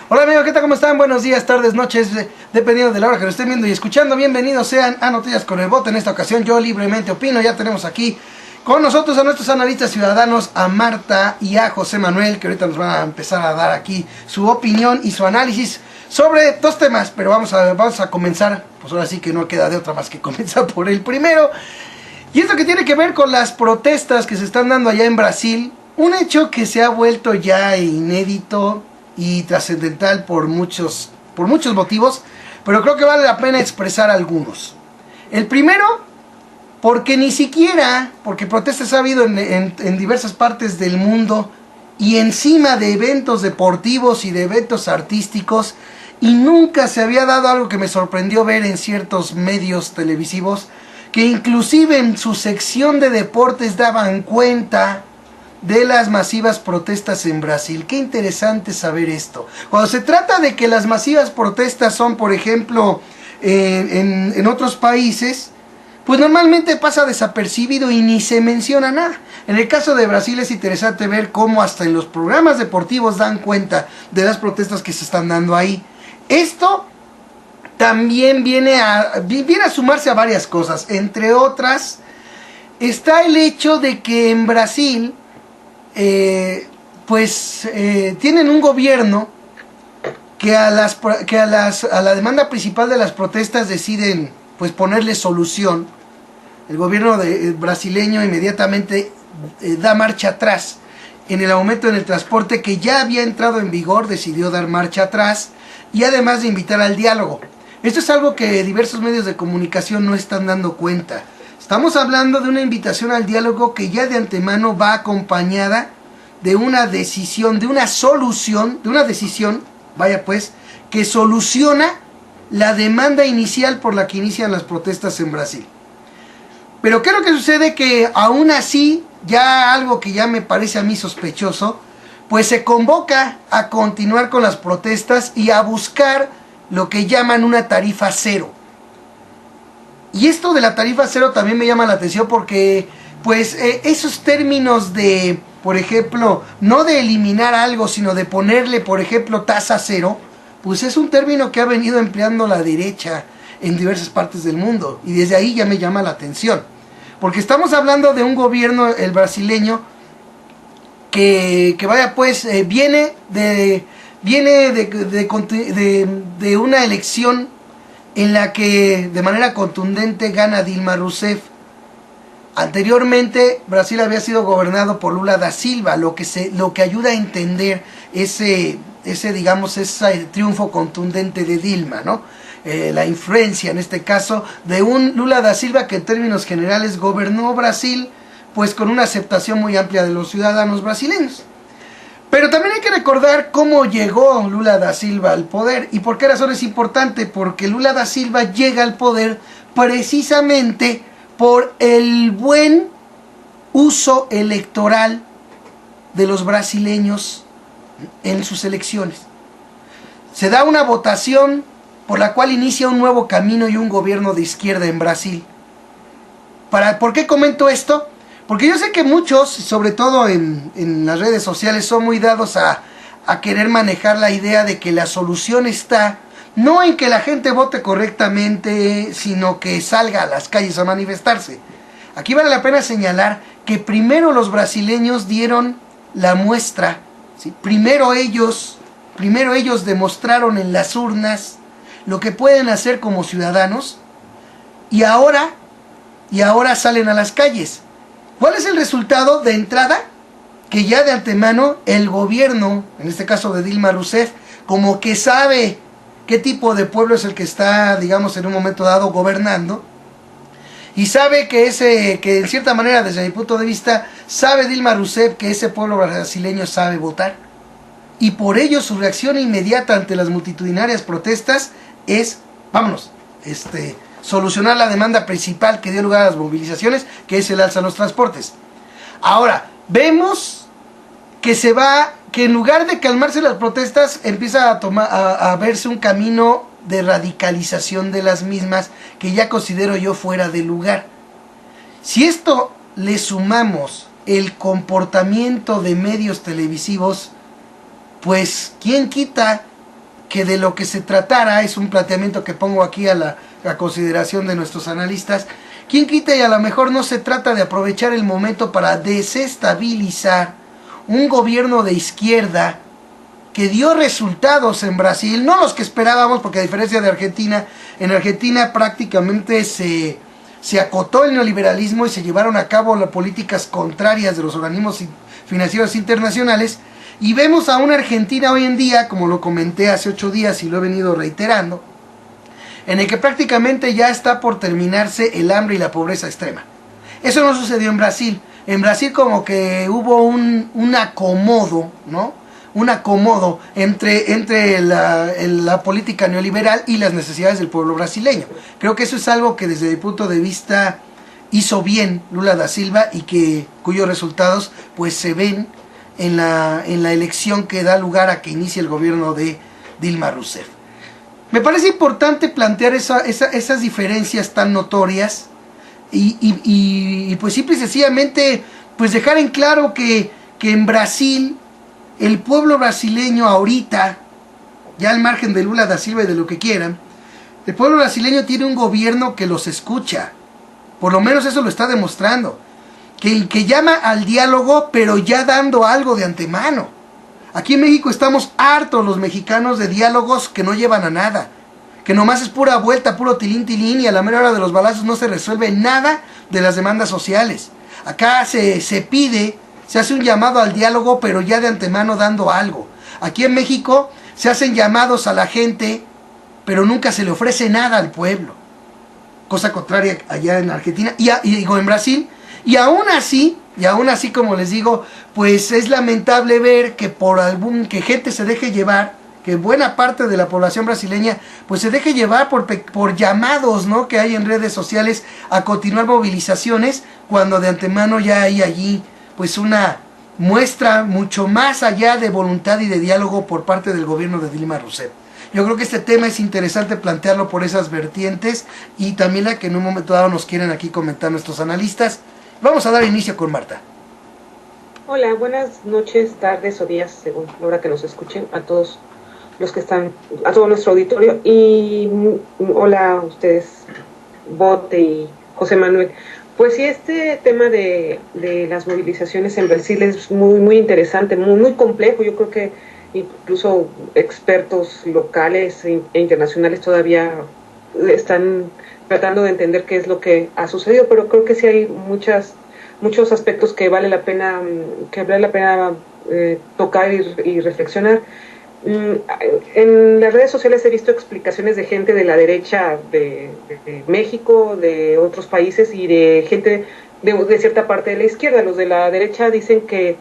Hola amigos, ¿qué tal? ¿Cómo están? Buenos días, tardes, noches, dependiendo de la hora que lo estén viendo y escuchando. Bienvenidos sean a Noticias con el Bote. En esta ocasión yo libremente opino. Ya tenemos aquí con nosotros a nuestros analistas ciudadanos, a Marta y a José Manuel, que ahorita nos van a empezar a dar aquí su opinión y su análisis sobre dos temas. Pero vamos a comenzar, pues ahora sí que no queda de otra más que comenzar por el primero. Y esto que tiene que ver con las protestas que se están dando allá en Brasil. Un hecho que se ha vuelto ya inédito y trascendental por muchos motivos, pero creo que vale la pena expresar algunos. El primero, porque ni siquiera, porque protestas ha habido en diversas partes del mundo y encima de eventos deportivos y de eventos artísticos, y nunca se había dado algo que me sorprendió ver en ciertos medios televisivos, que inclusive en su sección de deportes daban cuenta de las masivas protestas en Brasil. Qué interesante saber esto. Cuando se trata de que las masivas protestas son, por ejemplo, en otros países, pues normalmente pasa desapercibido y ni se menciona nada. En el caso de Brasil es interesante ver cómo hasta en los programas deportivos dan cuenta de las protestas que se están dando ahí. Esto también viene a sumarse a varias cosas. Entre otras, está el hecho de que en Brasil tienen un gobierno que a la demanda principal de las protestas deciden pues ponerle solución. El gobierno brasileño inmediatamente da marcha atrás en el aumento en el transporte que ya había entrado en vigor. Decidió dar marcha atrás y además de invitar al diálogo. Esto es algo que diversos medios de comunicación no están dando cuenta. Estamos hablando de una invitación al diálogo que ya de antemano va acompañada de una decisión, de una decisión, que soluciona la demanda inicial por la que inician las protestas en Brasil. Pero ¿qué es lo que sucede? Que aún así, ya algo que ya me parece a mí sospechoso, pues se convoca a continuar con las protestas y a buscar lo que llaman una tarifa cero. Y esto de la tarifa cero también me llama la atención porque esos términos de, por ejemplo, no de eliminar algo, sino de ponerle, por ejemplo, tasa cero, pues es un término que ha venido empleando la derecha en diversas partes del mundo. Y desde ahí ya me llama la atención. Porque estamos hablando de un gobierno, el brasileño, que viene de una elección en la que de manera contundente gana Dilma Rousseff. Anteriormente Brasil había sido gobernado por Lula da Silva, lo que ayuda a entender ese triunfo contundente de Dilma, ¿no? La influencia en este caso de un Lula da Silva que en términos generales gobernó Brasil pues con una aceptación muy amplia de los ciudadanos brasileños. Pero también hay que recordar cómo llegó Lula da Silva al poder. ¿Y por qué razón es importante? Porque Lula da Silva llega al poder precisamente por el buen uso electoral de los brasileños en sus elecciones. Se da una votación por la cual inicia un nuevo camino y un gobierno de izquierda en Brasil. ¿Por qué comento esto? Porque yo sé que muchos, sobre todo en las redes sociales, son muy dados a querer manejar la idea de que la solución está no en que la gente vote correctamente, sino que salga a las calles a manifestarse. Aquí vale la pena señalar que primero los brasileños dieron la muestra, ¿sí? Primero ellos demostraron en las urnas lo que pueden hacer como ciudadanos y ahora salen a las calles. ¿Cuál es el resultado de entrada? Que ya de antemano el gobierno, en este caso de Dilma Rousseff, como que sabe qué tipo de pueblo es el que está, digamos, en un momento dado gobernando, y sabe que en cierta manera, desde mi punto de vista, sabe Dilma Rousseff que ese pueblo brasileño sabe votar, y por ello su reacción inmediata ante las multitudinarias protestas es, solucionar la demanda principal que dio lugar a las movilizaciones, que es el alza en los transportes. Ahora, vemos que en lugar de calmarse las protestas, empieza a verse un camino de radicalización de las mismas, que ya considero yo fuera de lugar. Si esto le sumamos el comportamiento de medios televisivos, pues quién quita que de lo que se tratara, es un planteamiento que pongo aquí a la consideración de nuestros analistas, ¿quién quita y a lo mejor no se trata de aprovechar el momento para desestabilizar un gobierno de izquierda que dio resultados en Brasil, no los que esperábamos, porque a diferencia de Argentina, en Argentina prácticamente se acotó el neoliberalismo y se llevaron a cabo las políticas contrarias de los organismos financieros internacionales, y vemos a una Argentina hoy en día, como lo comenté hace 8 días y lo he venido reiterando, en el que prácticamente ya está por terminarse el hambre y la pobreza extrema. Eso no sucedió en Brasil. En Brasil como que hubo un acomodo, ¿no? Un acomodo entre la política neoliberal y las necesidades del pueblo brasileño. Creo que eso es algo que desde mi punto de vista hizo bien Lula da Silva y cuyos resultados pues se ven en la elección que da lugar a que inicie el gobierno de Dilma Rousseff. Me parece importante plantear esas diferencias tan notorias y pues simple y sencillamente pues dejar en claro que en Brasil el pueblo brasileño ahorita, ya al margen de Lula da Silva y de lo que quieran, el pueblo brasileño tiene un gobierno que los escucha, por lo menos eso lo está demostrando, que llama al diálogo pero ya dando algo de antemano. Aquí en México estamos hartos los mexicanos de diálogos que no llevan a nada, que nomás es pura vuelta, puro tilín tilín, y a la mera hora de los balazos no se resuelve nada de las demandas sociales. Acá se pide, se hace un llamado al diálogo, pero ya de antemano dando algo. Aquí en México se hacen llamados a la gente, pero nunca se le ofrece nada al pueblo. Cosa contraria allá en Argentina y digo en Brasil. Y aún así, como les digo, pues es lamentable ver que que gente se deje llevar, que buena parte de la población brasileña pues se deje llevar por llamados, ¿no?, que hay en redes sociales a continuar movilizaciones, cuando de antemano ya hay allí pues una muestra mucho más allá de voluntad y de diálogo por parte del gobierno de Dilma Rousseff. Yo creo que este tema es interesante plantearlo por esas vertientes y también la que en un momento dado nos quieren aquí comentar nuestros analistas. Vamos a dar inicio con Marta. Hola, buenas noches, tardes o días, según la hora que nos escuchen, a todos los que están, a todo nuestro auditorio, y hola a ustedes, Bote y José Manuel. Pues sí, este tema de las movilizaciones en Brasil es muy interesante, muy complejo. Yo creo que incluso expertos locales e internacionales todavía están tratando de entender qué es lo que ha sucedido, pero creo que sí hay muchos aspectos que vale la pena tocar y reflexionar. En las redes sociales he visto explicaciones de gente de la derecha de México, de otros países y de gente de cierta parte de la izquierda. Los de la derecha dicen que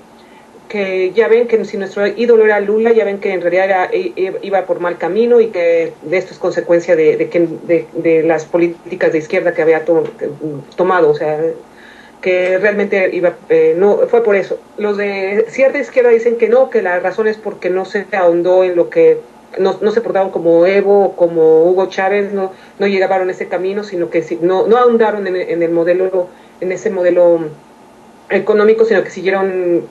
ya ven que si nuestro ídolo era Lula, ya ven que en realidad iba por mal camino y que de esto es consecuencia de las políticas de izquierda que había tomado, o sea, que realmente no fue por eso. Los de cierta izquierda dicen que no, que la razón es porque no se ahondó en lo que no se portaron como Evo, como Hugo Chávez, no llegaron a ese camino, sino que no ahondaron en el modelo, en ese modelo económico, sino que siguieron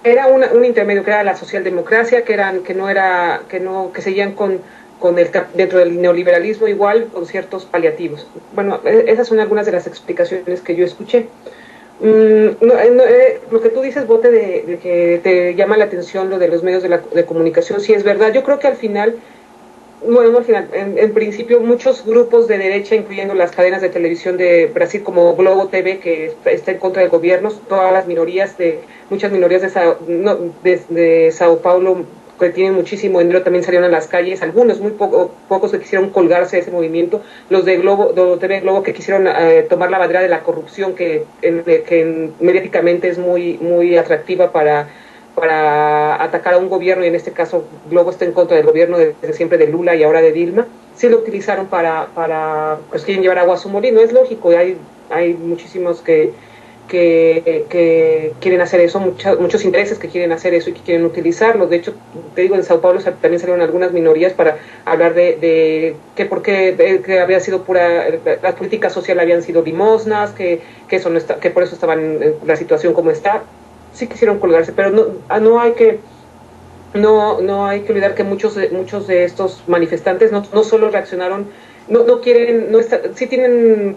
era un intermedio, que era la socialdemocracia, que seguían dentro del neoliberalismo, igual con ciertos paliativos. Bueno, esas son algunas de las explicaciones que yo escuché. Lo que tú dices, Bote, de que te llama la atención lo de los medios de comunicación, sí es verdad. Yo creo que al final, en principio, muchos grupos de derecha, incluyendo las cadenas de televisión de Brasil como Globo TV, que está en contra del gobierno, todas las muchas minorías de Sao Paulo, que tienen muchísimo dinero, también salieron a las calles, algunos, muy pocos que quisieron colgarse de ese movimiento, los de TV Globo, que quisieron tomar la bandera de la corrupción, que mediáticamente es muy atractiva para atacar a un gobierno, y en este caso Globo está en contra del gobierno desde siempre de Lula y ahora de Dilma. Sí lo utilizaron pues quieren llevar agua a su molino, es lógico, hay muchísimos que quieren hacer eso, muchos intereses que quieren hacer eso y que quieren utilizarlo. De hecho, te digo, en Sao Paulo también salieron algunas minorías para hablar de que había sido las políticas sociales habían sido limosnas, que eso no está, que por eso estaban en la situación como está. Sí quisieron colgarse, pero no hay que no hay que olvidar que muchos de estos manifestantes no solo reaccionaron, no quieren, sí tienen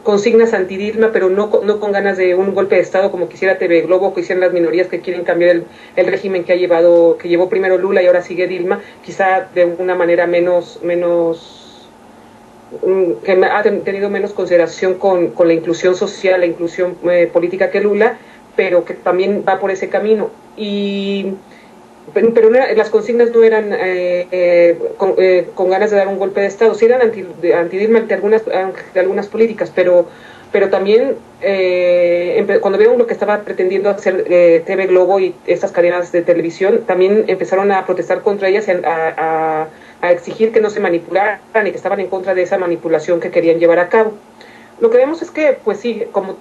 consignas anti-Dilma, pero no con ganas de un golpe de Estado como quisiera TV Globo, que hicieran las minorías que quieren cambiar el régimen que llevó primero Lula y ahora sigue Dilma, quizá de una manera que ha tenido menos consideración con la inclusión social, la inclusión política que Lula, pero que también va por ese camino. Pero las consignas no eran con ganas de dar un golpe de Estado, sí eran anti-Dilma de algunas políticas, pero también cuando vieron lo que estaba pretendiendo hacer TV Globo y estas cadenas de televisión, también empezaron a protestar contra ellas, a exigir que no se manipularan y que estaban en contra de esa manipulación que querían llevar a cabo. Lo que vemos es que, pues sí, como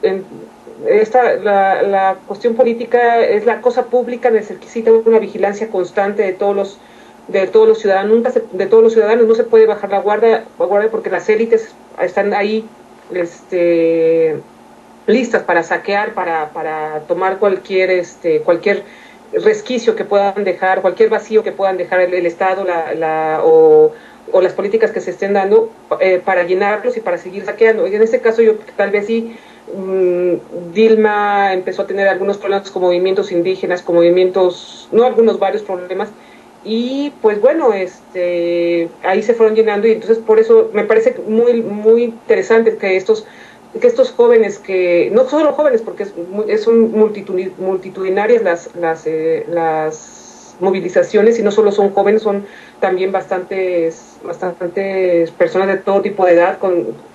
la cuestión política es la cosa pública, necesita una vigilancia constante de todos los ciudadanos, no se puede bajar la guardia porque las élites están ahí listas para saquear, para tomar cualquier resquicio que puedan dejar, cualquier vacío que puedan dejar el Estado o las políticas que se estén dando para llenarlos y para seguir saqueando. Y en este caso yo tal vez sí, Dilma empezó a tener algunos problemas con movimientos indígenas, varios problemas, y pues bueno, ahí se fueron llenando, y entonces por eso me parece muy, muy interesante que estos jóvenes, que no solo jóvenes, porque son multitudinarias las movilizaciones, y no solo son jóvenes, son también bastantes personas de todo tipo de edad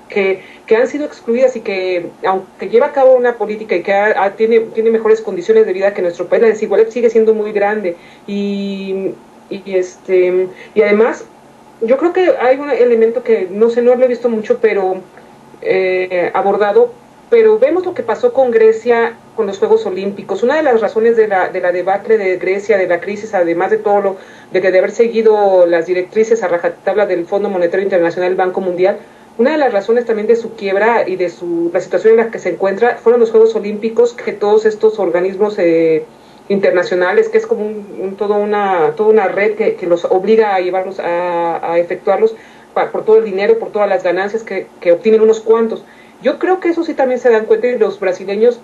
que han sido excluidas, y que aunque lleva a cabo una política y que tiene mejores condiciones de vida que nuestro país, la desigualdad sigue siendo muy grande, y además yo creo que hay un elemento que no lo he visto mucho, pero abordado, pero vemos lo que pasó con Grecia con los Juegos Olímpicos. Una de las razones de la debacle de Grecia, de la crisis, además de todo de haber seguido las directrices a rajatabla del Fondo Monetario Internacional, el Banco Mundial, una de las razones también de su quiebra y de la situación en la que se encuentra fueron los Juegos Olímpicos, que todos estos organismos internacionales, que es como toda una red que los obliga a llevarlos, a efectuarlos, por todo el dinero, por todas las ganancias que obtienen unos cuantos. Yo creo que eso sí también se dan cuenta, y los brasileños,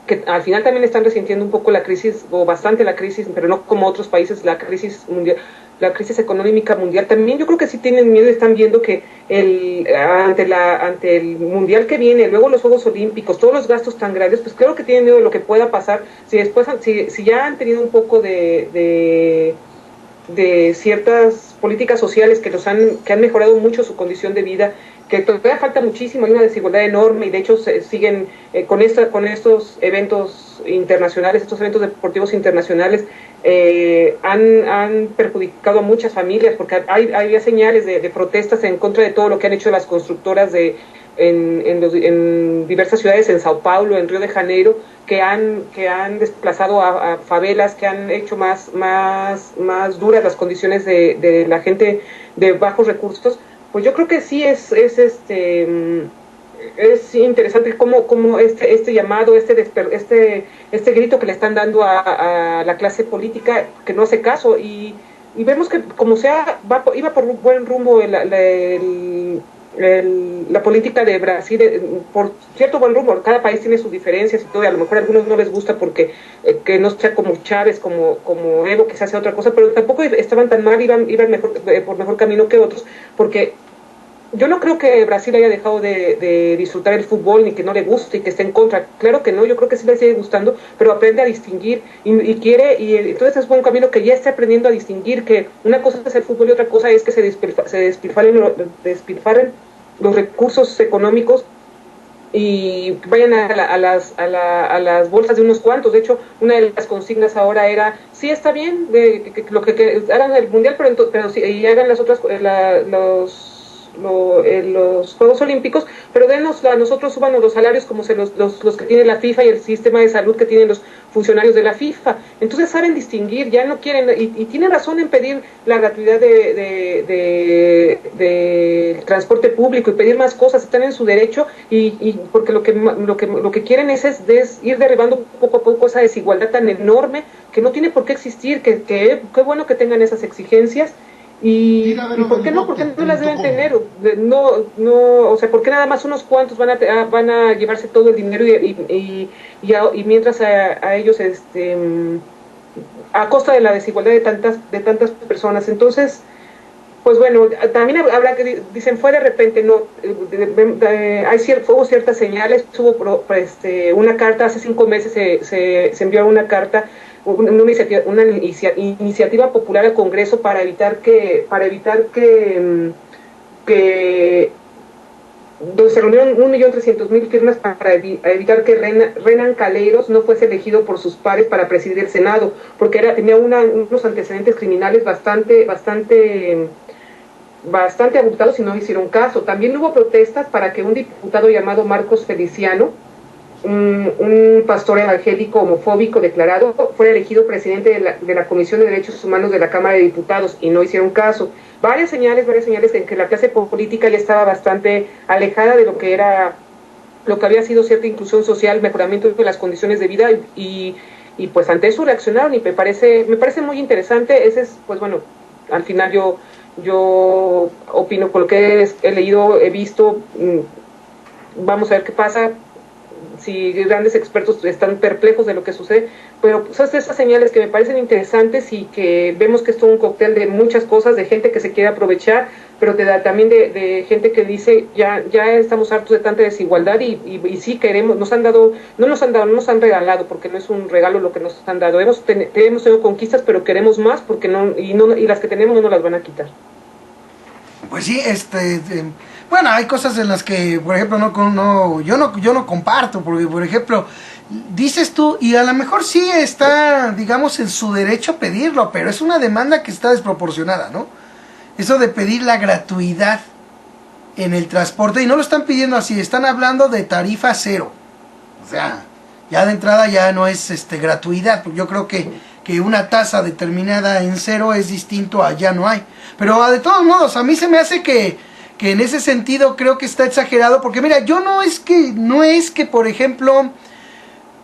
que al final también están resintiendo un poco la crisis, o bastante la crisis, pero no como otros países, la crisis mundial, la crisis económica mundial, también yo creo que sí tienen miedo, están viendo que ante el mundial que viene, luego los Juegos Olímpicos, todos los gastos tan grandes, pues claro que tienen miedo de lo que pueda pasar, si ya han tenido un poco de ciertas políticas sociales que han mejorado mucho su condición de vida, que todavía falta muchísimo, hay una desigualdad enorme, y de hecho siguen con estos eventos internacionales, estos eventos deportivos internacionales, han perjudicado a muchas familias, porque había señales de protestas en contra de todo lo que han hecho las constructoras en diversas ciudades, en Sao Paulo, en Río de Janeiro, que han desplazado a favelas, que han hecho más duras las condiciones de la gente de bajos recursos. Pues yo creo que sí es interesante cómo este llamado, este grito que le están dando a la clase política, que no hace caso, y vemos que como sea iba por un buen rumbo la política de Brasil, por cierto buen rumbo. Cada país tiene sus diferencias y todo, y a lo mejor a algunos no les gusta porque que no sea como Chávez, como Evo, que se hace otra cosa, pero tampoco estaban tan mal, iban mejor, por mejor camino que otros, porque yo no creo que Brasil haya dejado de disfrutar el fútbol, ni que no le guste y que esté en contra. Claro que no, yo creo que sí le sigue gustando, pero aprende a distinguir y quiere, y entonces es buen camino que ya esté aprendiendo a distinguir que una cosa es el fútbol y otra cosa es que se despilfarren los recursos económicos y vayan a las bolsas de unos cuantos. De hecho, una de las consignas ahora era, sí, está bien lo que hagan el mundial, pero sí, y hagan las otras los Juegos Olímpicos, pero denos a nosotros, súbanos los salarios como los que tiene la FIFA y el sistema de salud que tienen los funcionarios de la FIFA. Entonces saben distinguir, ya no quieren, y tienen razón en pedir la gratuidad de transporte público y pedir más cosas, están en su derecho, y porque lo que quieren es ir derribando poco a poco esa desigualdad tan enorme que no tiene por qué existir, que qué bueno que tengan esas exigencias. ¿Y por qué no? ¿Por qué no las deben tener? O sea, ¿por qué nada más unos cuantos van a llevarse todo el dinero y mientras a ellos, a costa de la desigualdad de tantas personas? Entonces, pues bueno, también habrá que, dicen, fue de repente, no, hubo ciertas señales, hubo una carta, hace 5 meses se envió una carta, una iniciativa popular al Congreso para evitar que donde se reunieron 1.300.000 firmas para evitar que Renan Calheiros no fuese elegido por sus pares para presidir el Senado, porque tenía unos antecedentes criminales bastante abultados y no hicieron caso. También hubo protestas para que un diputado llamado Marcos Feliciano, un pastor evangélico homofóbico declarado, fuera elegido presidente de la Comisión de Derechos Humanos de la Cámara de Diputados, y no hicieron caso. Varias señales en que la clase política ya estaba bastante alejada de lo que había sido cierta inclusión social, mejoramiento de las condiciones de vida, y pues ante eso reaccionaron, y me parece muy interesante. Ese es, pues bueno, al final yo opino con lo que he leído, he visto, vamos a ver qué pasa, si grandes expertos están perplejos de lo que sucede, pero pues, son esas señales que me parecen interesantes y que vemos que esto es un cóctel de muchas cosas, de gente que se quiere aprovechar, pero también de gente que dice ya estamos hartos de tanta desigualdad y sí queremos, no nos han regalado, porque no es un regalo lo que nos han dado, hemos tenido conquistas, pero queremos más porque y las que tenemos no nos las van a quitar. Pues sí, bueno, hay cosas en las que, por ejemplo, yo no comparto, porque, por ejemplo, dices tú, y a lo mejor sí está, digamos, en su derecho a pedirlo, pero es una demanda que está desproporcionada, ¿no? Eso de pedir la gratuidad en el transporte, y no lo están pidiendo así, están hablando de tarifa cero. O sea, ya de entrada ya no es gratuidad, porque yo creo que una tasa determinada en cero es distinto a ya no hay. Pero de todos modos, a mí se me hace que en ese sentido creo que está exagerado, porque mira, yo no es que por ejemplo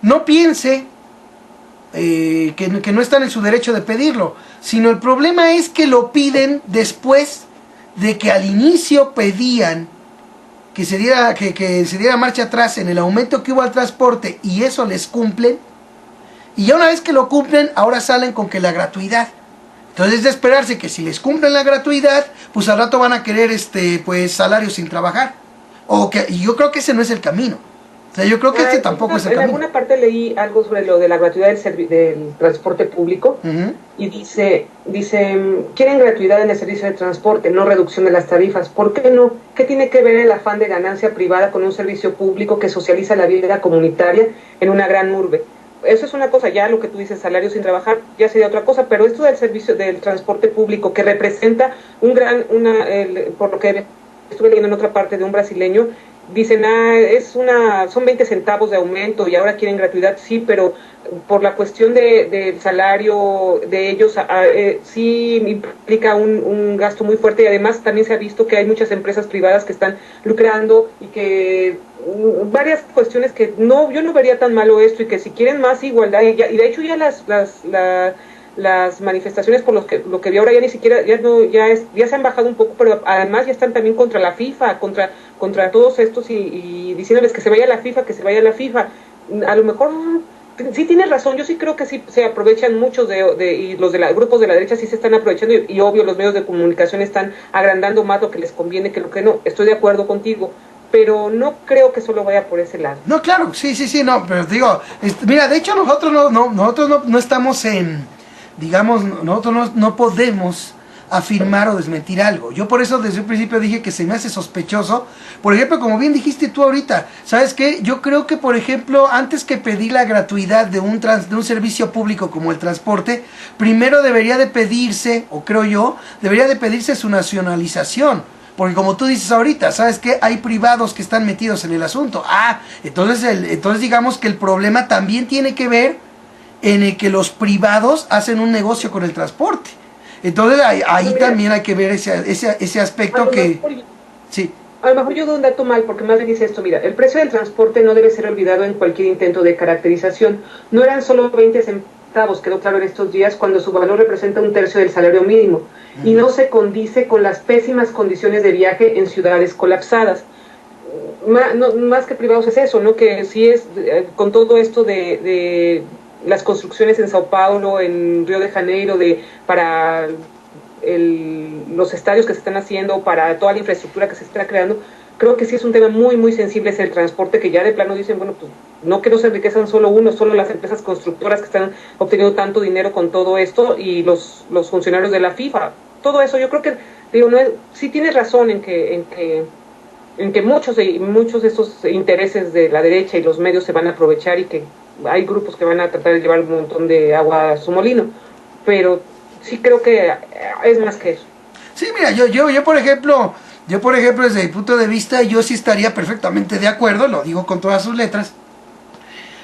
no piense que no están en su derecho de pedirlo, sino el problema es que lo piden después de que al inicio pedían que se diera marcha atrás en el aumento que hubo al transporte, y eso les cumplen, y ya una vez que lo cumplen, ahora salen con que la gratuidad. Entonces es de esperarse que si les cumplen la gratuidad, pues al rato van a querer pues salarios sin trabajar. Y yo creo que ese no es el camino. O sea, yo creo que tampoco es el camino. En alguna parte leí algo sobre lo de la gratuidad del transporte público, y dice, quieren gratuidad en el servicio de transporte, no reducción de las tarifas. ¿Por qué no? ¿Qué tiene que ver el afán de ganancia privada con un servicio público que socializa la vida comunitaria en una gran urbe? Eso es una cosa, ya lo que tú dices, salario sin trabajar, ya sería otra cosa, pero esto del servicio del transporte público, que representa por lo que estuve leyendo en otra parte de un brasileño, dicen, son 20 centavos de aumento y ahora quieren gratuidad, sí, pero por la cuestión del salario de ellos, sí implica un gasto muy fuerte, y además también se ha visto que hay muchas empresas privadas que están lucrando, y que varias cuestiones que yo no vería tan malo esto, y que si quieren más igualdad, y de hecho ya las manifestaciones por lo que vi ahora ya ni siquiera, ya se han bajado un poco, pero además ya están también contra la FIFA, contra todos estos, y diciéndoles que se vaya la FIFA. A lo mejor sí tienes razón, yo sí creo que sí se aprovechan muchos y los grupos de la derecha sí se están aprovechando, y obvio los medios de comunicación están agrandando más lo que les conviene que lo que no. Estoy de acuerdo contigo, pero no creo que solo vaya por ese lado. No, claro, sí, no, pero digo, mira, de hecho nosotros no estamos digamos, nosotros no podemos afirmar o desmentir algo. Yo por eso desde un principio dije que se me hace sospechoso. Por ejemplo, como bien dijiste tú ahorita, ¿sabes qué? Yo creo que, por ejemplo, antes que pedir la gratuidad de un servicio público como el transporte, primero debería de pedirse, o creo yo, debería de pedirse su nacionalización. porque como tú dices ahorita, ¿sabes qué? Hay privados que están metidos en el asunto. Entonces digamos que el problema también tiene que ver en el que los privados hacen un negocio con el transporte. Entonces ahí también hay que ver ese aspecto que... Sí. A lo mejor yo doy un dato mal, porque más bien dice esto, mira, el precio del transporte no debe ser olvidado en cualquier intento de caracterización. No eran solo 20 centavos, quedó claro en estos días, cuando su valor representa un tercio del salario mínimo, y no se condice con las pésimas condiciones de viaje en ciudades colapsadas. Más que privados es eso, ¿no? Que sí es, con todo esto de las construcciones en Sao Paulo, en Río de Janeiro, para los estadios que se están haciendo, para toda la infraestructura que se está creando, creo que sí es un tema muy, muy sensible, es el transporte, que ya de plano dicen, bueno, pues no que no se enriquezcan solo las empresas constructoras que están obteniendo tanto dinero con todo esto, y los funcionarios de la FIFA, todo eso. Yo creo que, digo, sí tienes razón en que muchos de estos intereses de la derecha y los medios se van a aprovechar, y que hay grupos que van a tratar de llevar un montón de agua a su molino, pero sí creo que es más que eso. Sí, mira, yo por ejemplo, desde mi punto de vista, yo sí estaría perfectamente de acuerdo, lo digo con todas sus letras,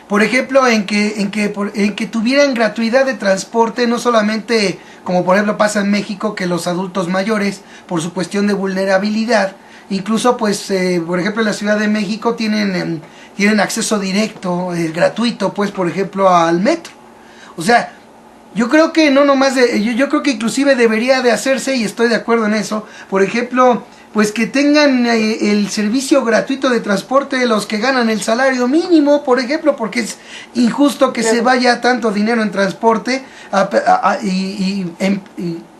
por ejemplo, en que tuvieran gratuidad de transporte, no solamente como por ejemplo pasa en México, que los adultos mayores, por su cuestión de vulnerabilidad, incluso pues, por ejemplo, en la Ciudad de México tienen acceso directo, gratuito, pues, por ejemplo, al metro. O sea, yo creo que no nomás, yo creo que inclusive debería de hacerse, y estoy de acuerdo en eso, por ejemplo, pues que tengan el servicio gratuito de transporte de los que ganan el salario mínimo, por ejemplo, porque es injusto que se vaya tanto dinero en transporte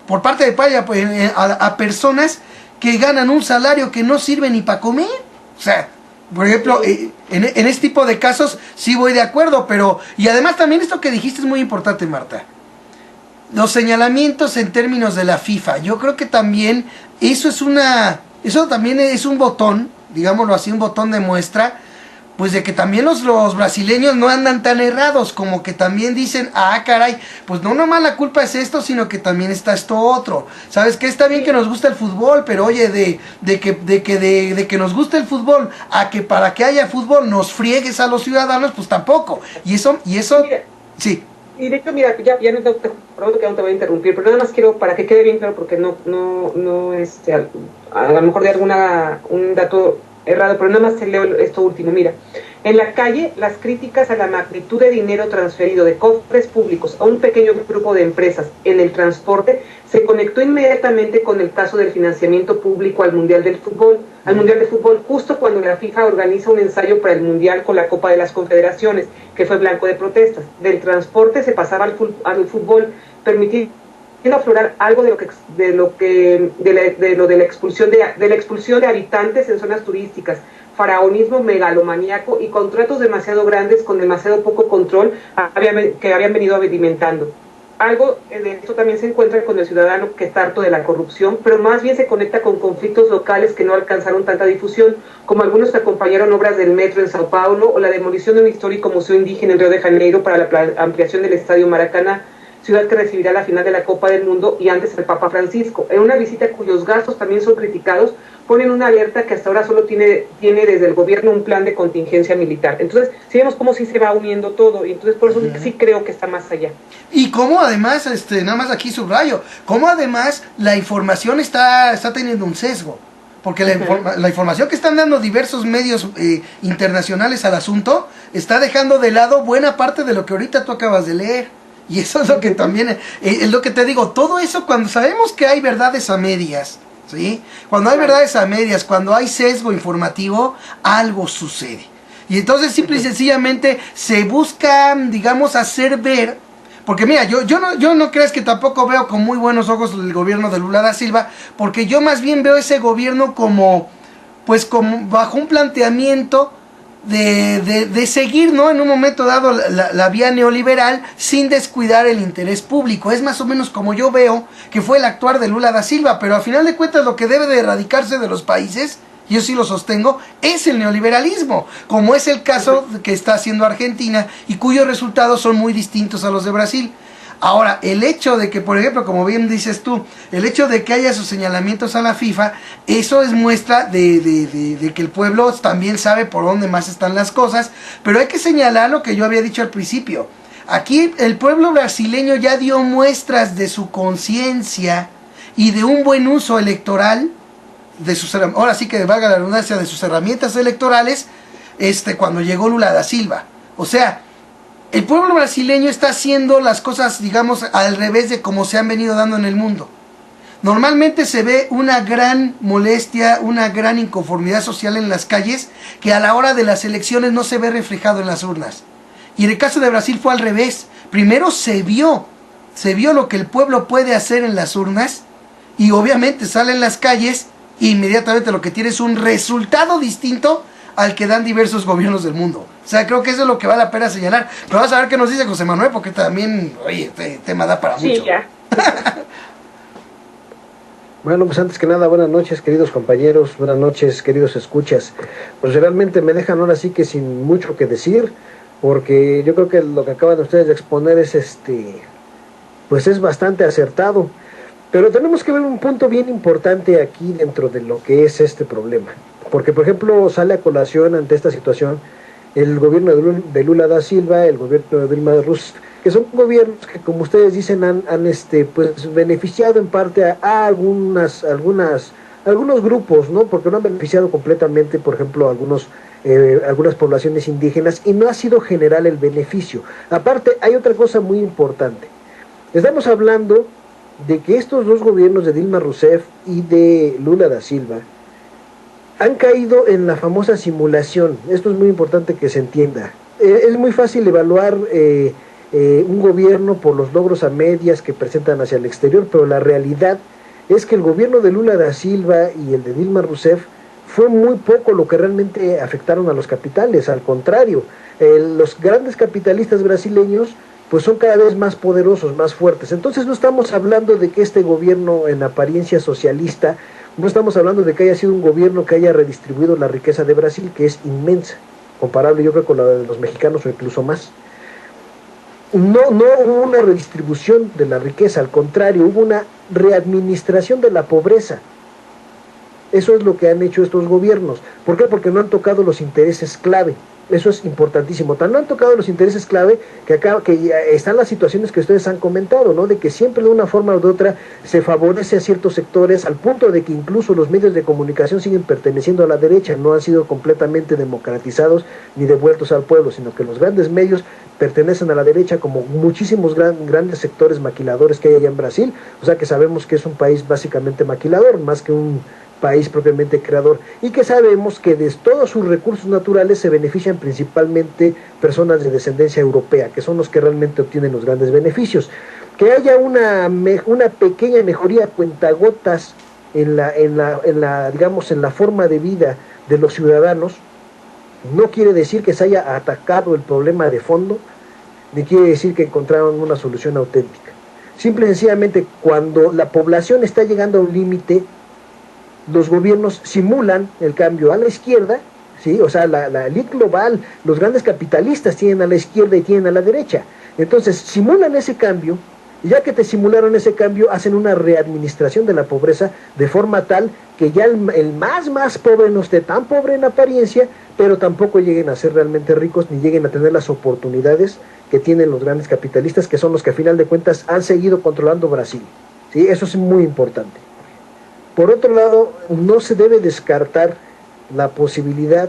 por parte de Paya, pues, a personas que ganan un salario que no sirve ni para comer. O sea, por ejemplo, en este tipo de casos sí voy de acuerdo, pero... Y además también esto que dijiste es muy importante, Marta. Los señalamientos en términos de la FIFA. Yo creo que también eso también es un botón, digámoslo así, un botón de muestra, pues de que también los brasileños no andan tan errados, como que también dicen, caray, pues no nomás la culpa es esto, sino que también está esto otro. ¿Sabes qué? Está bien que nos gusta el fútbol, pero oye, de que nos guste el fútbol a que para que haya fútbol nos friegues a los ciudadanos, pues tampoco. Y eso, sí. Y de hecho, mira, ya no te prometo que no te voy a interrumpir, pero nada más quiero, para que quede bien claro, porque no a lo mejor de un dato errado, pero nada más te leo esto último. Mira, en la calle, las críticas a la magnitud de dinero transferido de cofres públicos a un pequeño grupo de empresas en el transporte se conectó inmediatamente con el caso del financiamiento público al Mundial de Fútbol, justo cuando la FIFA organiza un ensayo para el Mundial con la Copa de las Confederaciones, que fue blanco de protestas. Del transporte se pasaba al fútbol, permitiendo aflorar algo de la expulsión de habitantes en zonas turísticas, faraonismo megalomaníaco y contratos demasiado grandes con demasiado poco control que habían venido alimentando. Algo de esto también se encuentra con el ciudadano que está harto de la corrupción, pero más bien se conecta con conflictos locales que no alcanzaron tanta difusión, como algunos que acompañaron obras del metro en Sao Paulo o la demolición de un histórico museo indígena en Río de Janeiro para la ampliación del Estadio Maracaná, ciudad que recibirá la final de la Copa del Mundo y antes el Papa Francisco. En una visita cuyos gastos también son criticados, ponen una alerta que hasta ahora solo tiene desde el gobierno un plan de contingencia militar. Entonces, sí vemos cómo sí se va uniendo todo, y entonces por eso sí creo que está más allá. Y cómo además, nada más aquí subrayo, cómo además la información está teniendo un sesgo. Porque la información que están dando diversos medios internacionales al asunto está dejando de lado buena parte de lo que ahorita tú acabas de leer. Y eso es lo que también, es lo que te digo, todo eso cuando sabemos que hay verdades a medias, ¿sí? Cuando hay verdades a medias, cuando hay sesgo informativo, algo sucede. Y entonces simple y sencillamente se busca, digamos, hacer ver, porque mira, yo no creas que tampoco veo con muy buenos ojos el gobierno de Lula da Silva, porque yo más bien veo ese gobierno como bajo un planteamiento de seguir, ¿no?, en un momento dado la vía neoliberal sin descuidar el interés público. Es más o menos como yo veo que fue el actuar de Lula da Silva, pero a final de cuentas lo que debe de erradicarse de los países, yo sí lo sostengo, es el neoliberalismo, como es el caso que está haciendo Argentina y cuyos resultados son muy distintos a los de Brasil. Ahora, el hecho de que, por ejemplo, como bien dices tú, el hecho de que haya esos señalamientos a la FIFA, eso es muestra de que el pueblo también sabe por dónde más están las cosas, pero hay que señalar lo que yo había dicho al principio. Aquí el pueblo brasileño ya dio muestras de su conciencia y de un buen uso electoral, de sus, ahora sí que valga la redundancia, de sus herramientas electorales, cuando llegó Lula da Silva. O sea, el pueblo brasileño está haciendo las cosas, digamos, al revés de como se han venido dando en el mundo. Normalmente se ve una gran molestia, una gran inconformidad social en las calles, que a la hora de las elecciones no se ve reflejado en las urnas. Y en el caso de Brasil fue al revés. Primero se vio lo que el pueblo puede hacer en las urnas, y obviamente sale en las calles, e inmediatamente lo que tiene es un resultado distinto al que dan diversos gobiernos del mundo. O sea, creo que eso es lo que vale la pena señalar. Pero vamos a ver qué nos dice José Manuel, porque también, oye, este tema da para mucho. Sí, ya. Bueno, pues antes que nada, buenas noches, queridos compañeros, buenas noches, queridos escuchas. Pues realmente me dejan ahora sí que sin mucho que decir, porque yo creo que lo que acaban ustedes de exponer es pues es bastante acertado. Pero tenemos que ver un punto bien importante aquí dentro de lo que es este problema. Porque, por ejemplo, sale a colación ante esta situación el gobierno de Lula da Silva, el gobierno de Dilma Rousseff, que son gobiernos que, como ustedes dicen, han pues beneficiado en parte a algunos grupos, ¿no? Porque no han beneficiado completamente, por ejemplo, algunas poblaciones indígenas, y no ha sido general el beneficio. Aparte, hay otra cosa muy importante. Estamos hablando de que estos dos gobiernos de Dilma Rousseff y de Lula da Silva han caído en la famosa simulación. Esto es muy importante que se entienda. Es muy fácil evaluar un gobierno por los logros a medias que presentan hacia el exterior, pero la realidad es que el gobierno de Lula da Silva y el de Dilma Rousseff fue muy poco lo que realmente afectaron a los capitales. Al contrario, los grandes capitalistas brasileños pues son cada vez más poderosos, más fuertes. Entonces no estamos hablando de que este gobierno en apariencia socialista, no estamos hablando de que haya sido un gobierno que haya redistribuido la riqueza de Brasil, que es inmensa, comparable yo creo con la de los mexicanos o incluso más. No hubo una redistribución de la riqueza, al contrario, hubo una readministración de la pobreza. Eso es lo que han hecho estos gobiernos. ¿Por qué? Porque no han tocado los intereses clave. Eso es importantísimo. Tan no han tocado los intereses clave que están las situaciones que ustedes han comentado, ¿no? De que siempre de una forma u de otra se favorece a ciertos sectores, al punto de que incluso los medios de comunicación siguen perteneciendo a la derecha, no han sido completamente democratizados ni devueltos al pueblo, sino que los grandes medios pertenecen a la derecha, como muchísimos grandes sectores maquiladores que hay allá en Brasil. O sea que sabemos que es un país básicamente maquilador, más que un país propiamente creador, y que sabemos que de todos sus recursos naturales se benefician principalmente personas de descendencia europea, que son los que realmente obtienen los grandes beneficios. Que haya una pequeña mejoría a cuentagotas en la forma de vida de los ciudadanos, no quiere decir que se haya atacado el problema de fondo, ni quiere decir que encontraron una solución auténtica. Simple y sencillamente, cuando la población está llegando a un límite, los gobiernos simulan el cambio a la izquierda, ¿sí? O sea, la élite global, los grandes capitalistas tienen a la izquierda y tienen a la derecha. Entonces, simulan ese cambio, y ya que te simularon ese cambio, hacen una readministración de la pobreza de forma tal que ya el más pobre no esté tan pobre en apariencia, pero tampoco lleguen a ser realmente ricos, ni lleguen a tener las oportunidades que tienen los grandes capitalistas, que son los que a final de cuentas han seguido controlando Brasil, ¿sí? Eso es muy importante. Por otro lado, no se debe descartar la posibilidad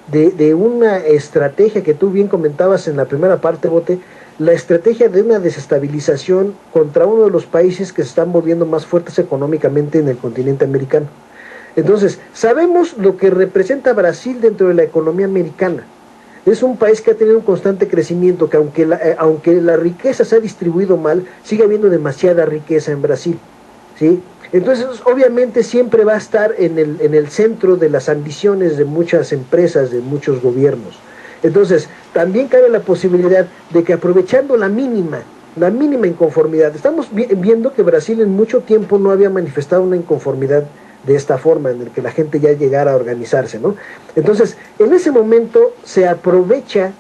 de una estrategia que tú bien comentabas en la primera parte, Bote, la estrategia de una desestabilización contra uno de los países que se están volviendo más fuertes económicamente en el continente americano. Entonces, sabemos lo que representa Brasil dentro de la economía americana. Es un país que ha tenido un constante crecimiento, que aunque la riqueza se ha distribuido mal, sigue habiendo demasiada riqueza en Brasil, ¿sí? Entonces, obviamente, siempre va a estar en el centro de las ambiciones de muchas empresas, de muchos gobiernos. Entonces, también cabe la posibilidad de que, aprovechando la mínima inconformidad, estamos viendo que Brasil en mucho tiempo no había manifestado una inconformidad de esta forma, en el que la gente ya llegara a organizarse, ¿no? Entonces, en ese momento se aprovecha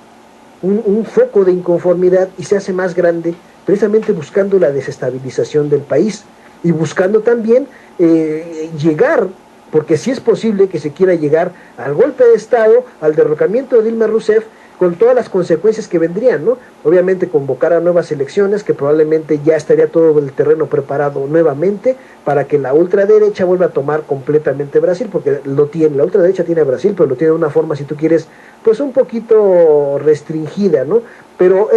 un foco de inconformidad y se hace más grande precisamente buscando la desestabilización del país y buscando también llegar, porque sí es posible que se quiera llegar al golpe de Estado, al derrocamiento de Dilma Rousseff, con todas las consecuencias que vendrían, ¿no? Obviamente convocar a nuevas elecciones, que probablemente ya estaría todo el terreno preparado nuevamente para que la ultraderecha vuelva a tomar completamente Brasil, porque lo tiene, la ultraderecha tiene a Brasil, pero lo tiene de una forma, si tú quieres, pues un poquito restringida, ¿no? Pero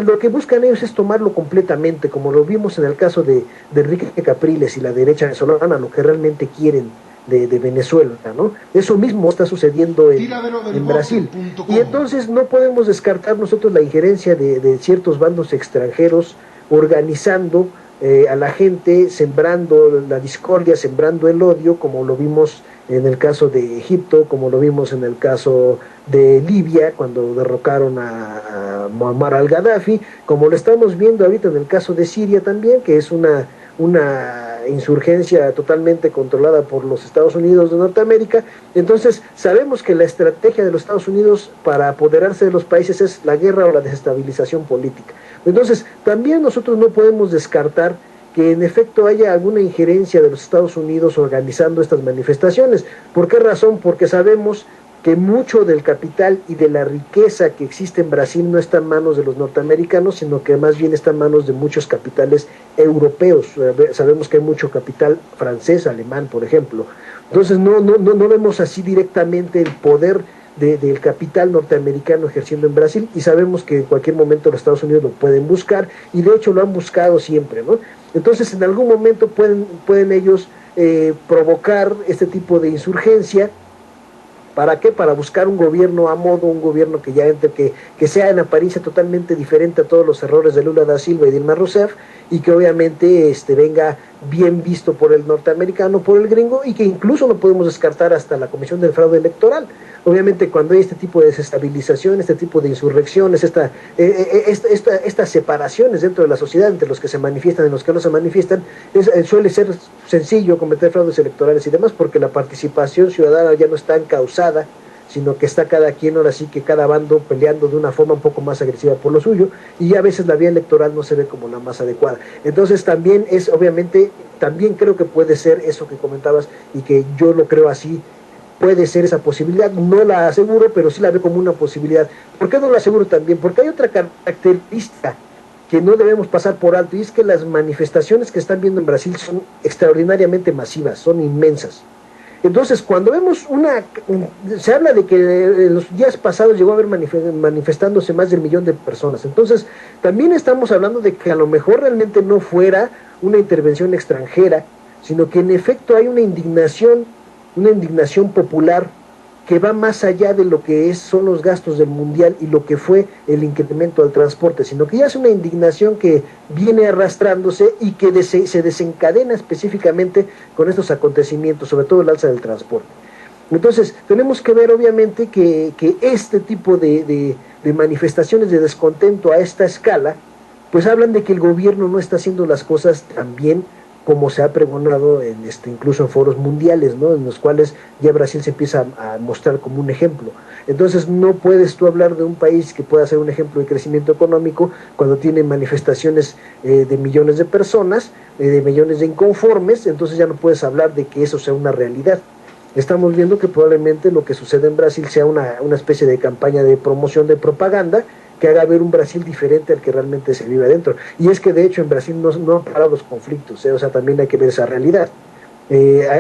lo que buscan ellos es tomarlo completamente, como lo vimos en el caso de Enrique Capriles y la derecha venezolana, lo que realmente quieren de Venezuela, ¿no? Eso mismo está sucediendo en Brasil. Y entonces no podemos descartar nosotros la injerencia de ciertos bandos extranjeros organizando a la gente, sembrando la discordia, sembrando el odio, como lo vimos en el caso de Egipto, como lo vimos en el caso de Libia, cuando derrocaron a Muammar al-Gaddafi, como lo estamos viendo ahorita en el caso de Siria también, que es una insurgencia totalmente controlada por los Estados Unidos de Norteamérica. Entonces sabemos que la estrategia de los Estados Unidos para apoderarse de los países es la guerra o la desestabilización política. Entonces también nosotros no podemos descartar que en efecto haya alguna injerencia de los Estados Unidos organizando estas manifestaciones. ¿Por qué razón? Porque sabemos que mucho del capital y de la riqueza que existe en Brasil no está en manos de los norteamericanos, sino que más bien está en manos de muchos capitales europeos. Sabemos que hay mucho capital francés, alemán, por ejemplo. Entonces no vemos así directamente el poder del capital norteamericano ejerciendo en Brasil, y sabemos que en cualquier momento los Estados Unidos lo pueden buscar, y de hecho lo han buscado siempre, ¿no? Entonces en algún momento pueden ellos provocar este tipo de insurgencia. ¿Para qué? Para buscar un gobierno a modo, un gobierno que ya entre, que sea en apariencia totalmente diferente a todos los errores de Lula da Silva y Dilma Rousseff, y que obviamente venga bien visto por el norteamericano, por el gringo, y que incluso no podemos descartar hasta la Comisión del Fraude Electoral. Obviamente cuando hay este tipo de desestabilización, este tipo de insurrecciones, estas separaciones dentro de la sociedad entre los que se manifiestan y los que no se manifiestan, suele ser sencillo cometer fraudes electorales y demás, porque la participación ciudadana ya no está encausada, sino que está cada quien, ahora sí que cada bando peleando de una forma un poco más agresiva por lo suyo, y a veces la vía electoral no se ve como la más adecuada. Entonces también obviamente, también creo que puede ser eso que comentabas, y que yo lo creo así, puede ser esa posibilidad, no la aseguro, pero sí la veo como una posibilidad. ¿Por qué no la aseguro también? Porque hay otra característica que no debemos pasar por alto, y es que las manifestaciones que están viendo en Brasil son extraordinariamente masivas, son inmensas. Entonces, cuando vemos se habla de que en los días pasados llegó a haber manifestándose más de 1 millón de personas. Entonces, también estamos hablando de que a lo mejor realmente no fuera una intervención extranjera, sino que en efecto hay una indignación popular que va más allá de lo que son los gastos del mundial y lo que fue el incremento al transporte, sino que ya es una indignación que viene arrastrándose y que se desencadena específicamente con estos acontecimientos, sobre todo el alza del transporte. Entonces tenemos que ver obviamente que este tipo de manifestaciones de descontento a esta escala, pues hablan de que el gobierno no está haciendo las cosas tan bien como se ha pregonado incluso en foros mundiales, ¿no? En los cuales ya Brasil se empieza a mostrar como un ejemplo. Entonces no puedes tú hablar de un país que pueda ser un ejemplo de crecimiento económico cuando tiene manifestaciones de millones de personas, de millones de inconformes. Entonces ya no puedes hablar de que eso sea una realidad. Estamos viendo que probablemente lo que sucede en Brasil sea una especie de campaña de promoción, de propaganda, que haga ver un Brasil diferente al que realmente se vive adentro. Y es que de hecho en Brasil no han parado los conflictos, o sea, también hay que ver esa realidad.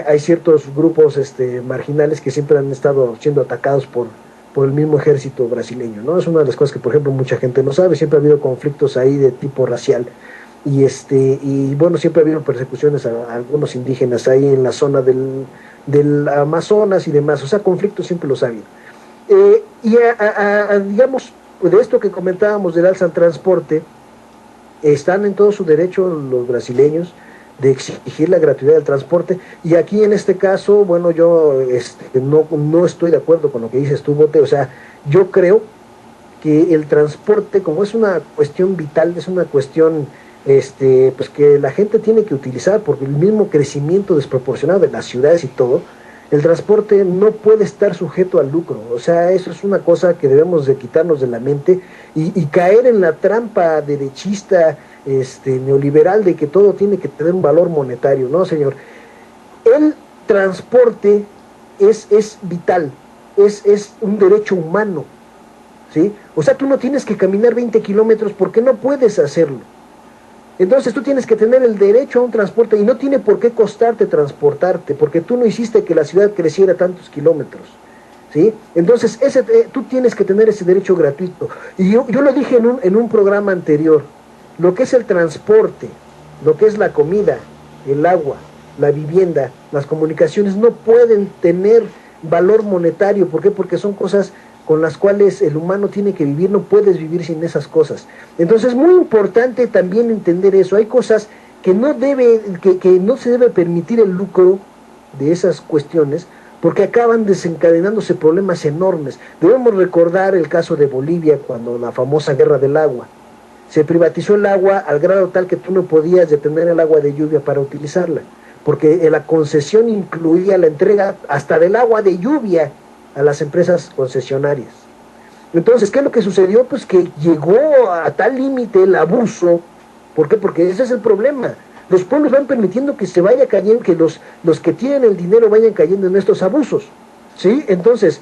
Hay ciertos grupos marginales que siempre han estado siendo atacados por el mismo ejército brasileño, ¿no? Es una de las cosas que, por ejemplo, mucha gente no sabe. Siempre ha habido conflictos ahí de tipo racial, y bueno, siempre ha habido persecuciones a algunos indígenas ahí en la zona del Amazonas y demás. O sea, conflictos siempre los ha habido. Digamos, de esto que comentábamos del alza al transporte, están en todo su derecho los brasileños de exigir la gratuidad del transporte, y aquí en este caso, bueno, yo no estoy de acuerdo con lo que dices tú, Bote. O sea, yo creo que el transporte, como es una cuestión vital, es una cuestión pues que la gente tiene que utilizar, porque el mismo crecimiento desproporcionado de las ciudades y todo, el transporte no puede estar sujeto al lucro. O sea, eso es una cosa que debemos de quitarnos de la mente y caer en la trampa derechista neoliberal de que todo tiene que tener un valor monetario. No, señor. El transporte es vital, es un derecho humano, ¿sí? O sea, tú no tienes que caminar 20 kilómetros porque no puedes hacerlo. Entonces tú tienes que tener el derecho a un transporte y no tiene por qué costarte transportarte, porque tú no hiciste que la ciudad creciera tantos kilómetros, ¿sí? Entonces tú tienes que tener ese derecho gratuito. Y yo lo dije en un programa anterior, lo que es el transporte, lo que es la comida, el agua, la vivienda, las comunicaciones no pueden tener valor monetario. ¿Por qué? Porque son cosas con las cuales el humano tiene que vivir, no puedes vivir sin esas cosas. Entonces es muy importante también entender eso. Hay cosas que no se debe permitir el lucro de esas cuestiones, porque acaban desencadenándose problemas enormes. Debemos recordar el caso de Bolivia, cuando la famosa guerra del agua. Se privatizó el agua al grado tal que tú no podías detener el agua de lluvia para utilizarla, porque la concesión incluía la entrega hasta del agua de lluvia a las empresas concesionarias. Entonces, ¿qué es lo que sucedió? Pues que llegó a tal límite el abuso. ¿Por qué? Porque ese es el problema. Los pueblos van permitiendo que se vaya cayendo, que los que tienen el dinero vayan cayendo en estos abusos, ¿sí? Entonces,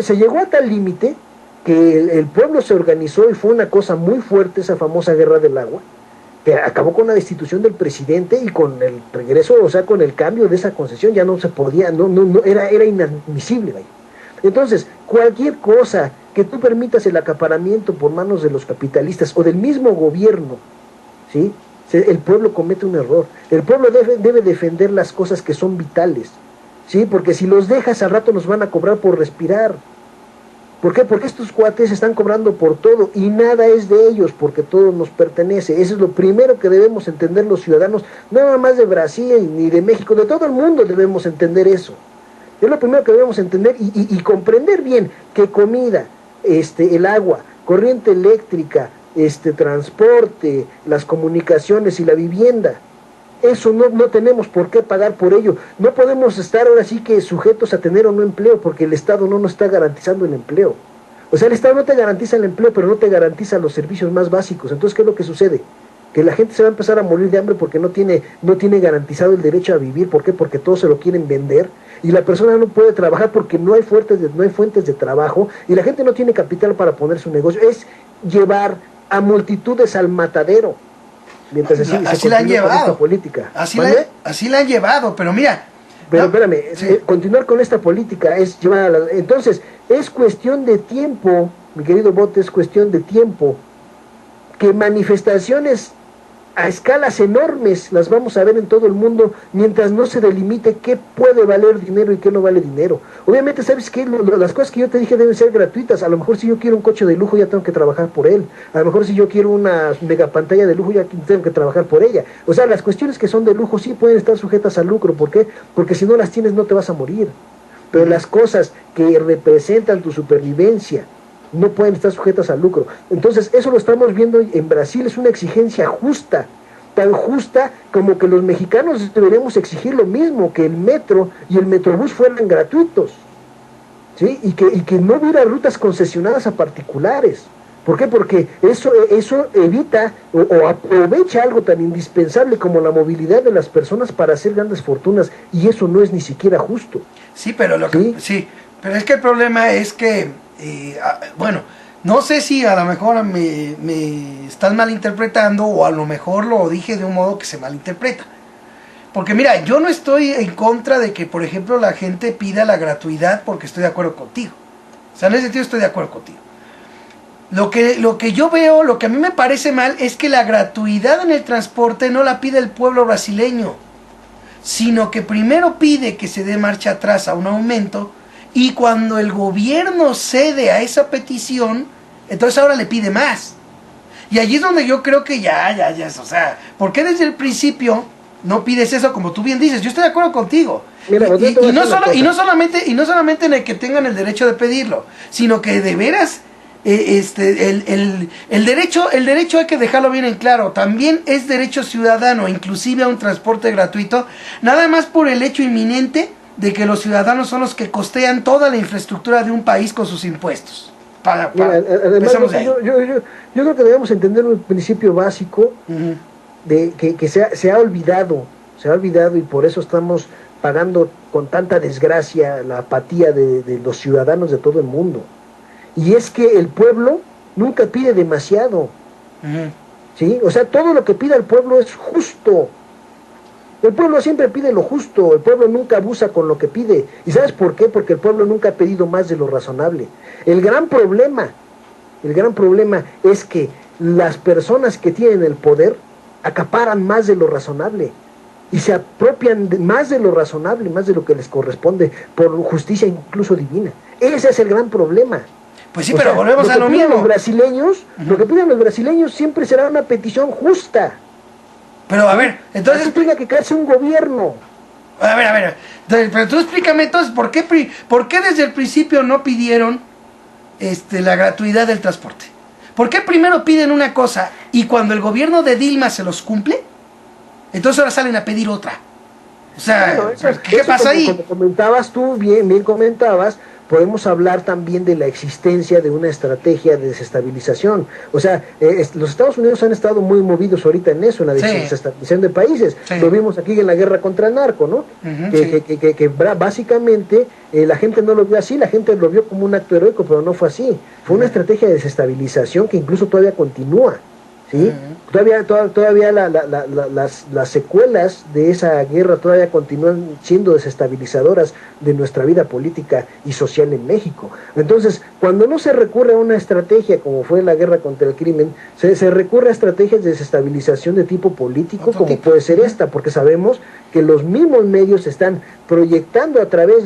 se llegó a tal límite que el pueblo se organizó y fue una cosa muy fuerte esa famosa guerra del agua, que acabó con la destitución del presidente y con el regreso, o sea, con el cambio de esa concesión. Ya no se podía, era inadmisible, vaya. Entonces, cualquier cosa que tú permitas el acaparamiento por manos de los capitalistas o del mismo gobierno, ¿sí? El pueblo comete un error. El pueblo debe defender las cosas que son vitales, ¿sí? Porque si los dejas al rato nos van a cobrar por respirar. ¿Por qué? Porque estos cuates están cobrando por todo y nada es de ellos, porque todo nos pertenece. Eso es lo primero que debemos entender los ciudadanos, no nada más de Brasil ni de México, de todo el mundo debemos entender eso. Es lo primero que debemos entender y comprender bien que comida, el agua, corriente eléctrica, transporte, las comunicaciones y la vivienda, eso no tenemos por qué pagar por ello. No podemos estar ahora sí que sujetos a tener o no empleo, porque el Estado no nos está garantizando el empleo. O sea, el Estado no te garantiza el empleo, pero no te garantiza los servicios más básicos. Entonces, ¿qué es lo que sucede? Que la gente se va a empezar a morir de hambre porque no tiene garantizado el derecho a vivir. ¿Por qué? Porque todos se lo quieren vender y la persona no puede trabajar porque no hay fuentes de trabajo y la gente no tiene capital para poner su negocio. Es llevar a multitudes al matadero. Mientras así la han llevado. Política. Así la han llevado, pero mira. Pero espérame, sí. Continuar con esta política es llevar entonces, es cuestión de tiempo, mi querido Bote, es cuestión de tiempo que manifestaciones a escalas enormes las vamos a ver en todo el mundo mientras no se delimite qué puede valer dinero y qué no vale dinero. Obviamente, ¿sabes qué? Las cosas que yo te dije deben ser gratuitas. A lo mejor si yo quiero un coche de lujo ya tengo que trabajar por él. A lo mejor si yo quiero una mega pantalla de lujo ya tengo que trabajar por ella. O sea, las cuestiones que son de lujo sí pueden estar sujetas al lucro. ¿Por qué? Porque si no las tienes no te vas a morir. Pero las cosas que representan tu supervivencia no pueden estar sujetas al lucro. Entonces, eso lo estamos viendo en Brasil, es una exigencia justa, tan justa como que los mexicanos deberíamos exigir lo mismo, que el metro y el metrobús fueran gratuitos, ¿sí? Y que no hubiera rutas concesionadas a particulares. ¿Por qué? Porque eso evita o aprovecha algo tan indispensable como la movilidad de las personas para hacer grandes fortunas, y eso no es ni siquiera justo. Sí, pero pero es que el problema es que bueno, no sé si a lo mejor me estás malinterpretando o a lo mejor lo dije de un modo que se malinterpreta. Porque mira, yo no estoy en contra de que, por ejemplo, la gente pida la gratuidad porque estoy de acuerdo contigo. O sea, en ese sentido estoy de acuerdo contigo. Lo que yo veo, lo que a mí me parece mal es que la gratuidad en el transporte no la pide el pueblo brasileño, sino que primero pide que se dé marcha atrás a un aumento. Y cuando el gobierno cede a esa petición, entonces ahora le pide más. Y allí es donde yo creo que ya, o sea, ¿por qué desde el principio no pides eso como tú bien dices? Yo estoy de acuerdo contigo. Mira, y no solamente en el que tengan el derecho de pedirlo, sino que de veras el derecho hay que dejarlo bien en claro. También es derecho ciudadano, inclusive a un transporte gratuito, nada más por el hecho inminente de que los ciudadanos son los que costean toda la infraestructura de un país con sus impuestos. Mira, además, yo creo que debemos entender un principio básico de que se ha olvidado y por eso estamos pagando con tanta desgracia la apatía de los ciudadanos de todo el mundo. Y es que el pueblo nunca pide demasiado. ¿Sí? O sea, todo lo que pide el pueblo es justo. El pueblo siempre pide lo justo, el pueblo nunca abusa con lo que pide. ¿Y sabes por qué? Porque el pueblo nunca ha pedido más de lo razonable. El gran problema es que las personas que tienen el poder acaparan más de lo razonable y se apropian más de lo razonable, más de lo que les corresponde, por justicia incluso divina. Ese es el gran problema. Pues sí, pero volvemos a lo mismo. Lo que piden los brasileños siempre será una petición justa. Pero a ver, entonces... Así tenga que caerse un gobierno. A ver. Pero tú explícame entonces, ¿por qué desde el principio no pidieron la gratuidad del transporte? ¿Por qué primero piden una cosa y cuando el gobierno de Dilma se los cumple, entonces ahora salen a pedir otra? O sea, bueno, ¿qué pasa ahí? Como comentabas tú, bien comentabas, podemos hablar también de la existencia de una estrategia de desestabilización. O sea, los Estados Unidos han estado muy movidos ahorita en eso, en la desestabilización de países. Sí. Lo vimos aquí en la guerra contra el narco, ¿no? Que básicamente la gente no lo vio así, la gente lo vio como un acto heroico, pero no fue así. Fue una estrategia de desestabilización que incluso todavía continúa. ¿Sí? Todavía las secuelas de esa guerra todavía continúan siendo desestabilizadoras de nuestra vida política y social en México. Entonces, cuando no se recurre a una estrategia como fue la guerra contra el crimen, se recurre a estrategias de desestabilización de tipo político, como puede ser esta, porque sabemos que los mismos medios están proyectando a través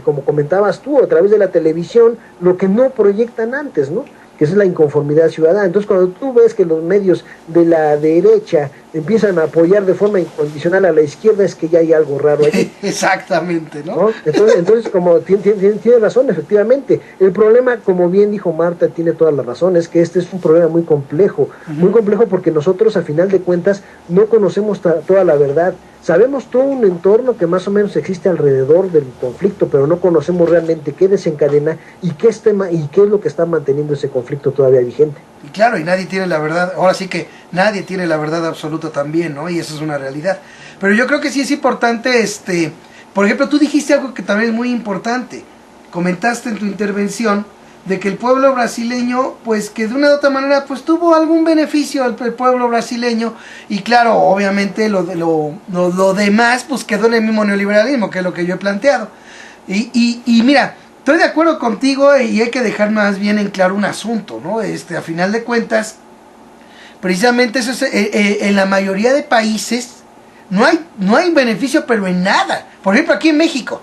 como comentabas tú, a través de la televisión, lo que no proyectan antes, ¿no? Que es la inconformidad ciudadana. Entonces, cuando tú ves que los medios de la derecha empiezan a apoyar de forma incondicional a la izquierda, es que ya hay algo raro allí. Exactamente, ¿no? Entonces como tiene razón, efectivamente. El problema, como bien dijo Marta, tiene toda la razón, es que este es un problema muy complejo porque nosotros, a final de cuentas, no conocemos toda la verdad. Sabemos todo un entorno que más o menos existe alrededor del conflicto, pero no conocemos realmente qué desencadena y qué es lo que está manteniendo ese conflicto todavía vigente. Y claro, y nadie tiene la verdad, ahora sí que nadie tiene la verdad absoluta también, ¿no? Y eso es una realidad. Pero yo creo que sí es importante, por ejemplo, tú dijiste algo que también es muy importante. Comentaste en tu intervención de que el pueblo brasileño, pues que de una u otra manera, pues tuvo algún beneficio el pueblo brasileño, y claro, obviamente lo demás, pues quedó en el mismo neoliberalismo, que es lo que yo he planteado. Y mira, estoy de acuerdo contigo y hay que dejar más bien en claro un asunto, ¿no? A final de cuentas, precisamente eso es, en la mayoría de países no hay beneficio, pero en nada. Por ejemplo, aquí en México,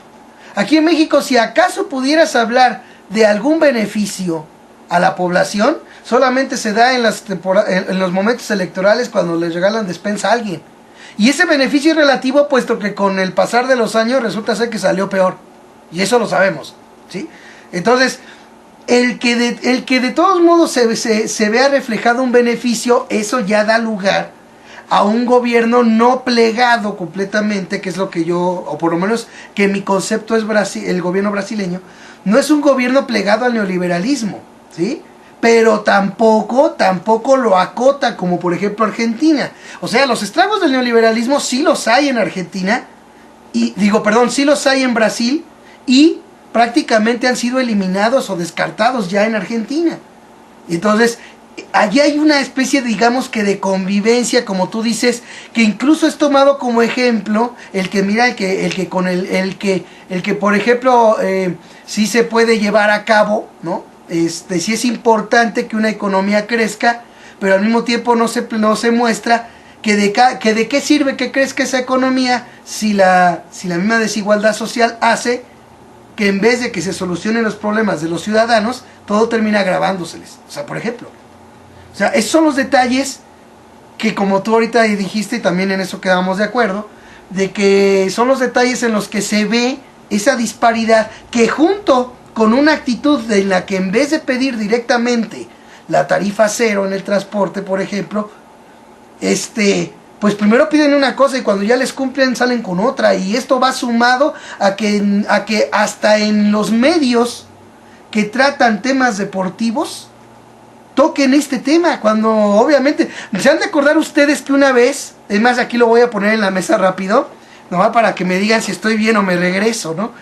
si acaso pudieras hablar de algún beneficio a la población, solamente se da en los momentos electorales cuando les regalan despensa a alguien. Y ese beneficio es relativo, puesto que con el pasar de los años resulta ser que salió peor. Y eso lo sabemos, ¿sí? Entonces, el que de todos modos se vea reflejado un beneficio, eso ya da lugar a un gobierno no plegado completamente, que es lo que yo, o por lo menos que mi concepto es el gobierno brasileño, no es un gobierno plegado al neoliberalismo, ¿sí? Pero tampoco lo acota, como por ejemplo Argentina. O sea, los estragos del neoliberalismo sí los hay en Argentina, sí los hay en Brasil, y prácticamente han sido eliminados o descartados ya en Argentina. Entonces, allí hay una especie, digamos que de convivencia, como tú dices, que incluso es tomado como ejemplo el que por ejemplo sí se puede llevar a cabo, ¿no? Sí es importante que una economía crezca, pero al mismo tiempo no se muestra que de qué sirve que crezca esa economía si la misma desigualdad social hace que en vez de que se solucionen los problemas de los ciudadanos, todo termina agravándoseles. O sea, por ejemplo. O sea, esos son los detalles que, como tú ahorita dijiste, y también en eso quedamos de acuerdo, de que son los detalles en los que se ve esa disparidad, que junto con una actitud en la que en vez de pedir directamente la tarifa cero en el transporte, por ejemplo, pues primero piden una cosa y cuando ya les cumplen salen con otra, y esto va sumado a que hasta en los medios que tratan temas deportivos toquen este tema, cuando obviamente, se han de acordar ustedes que una vez, es más, aquí lo voy a poner en la mesa rápido, nomás para que me digan si estoy bien o me regreso, ¿no?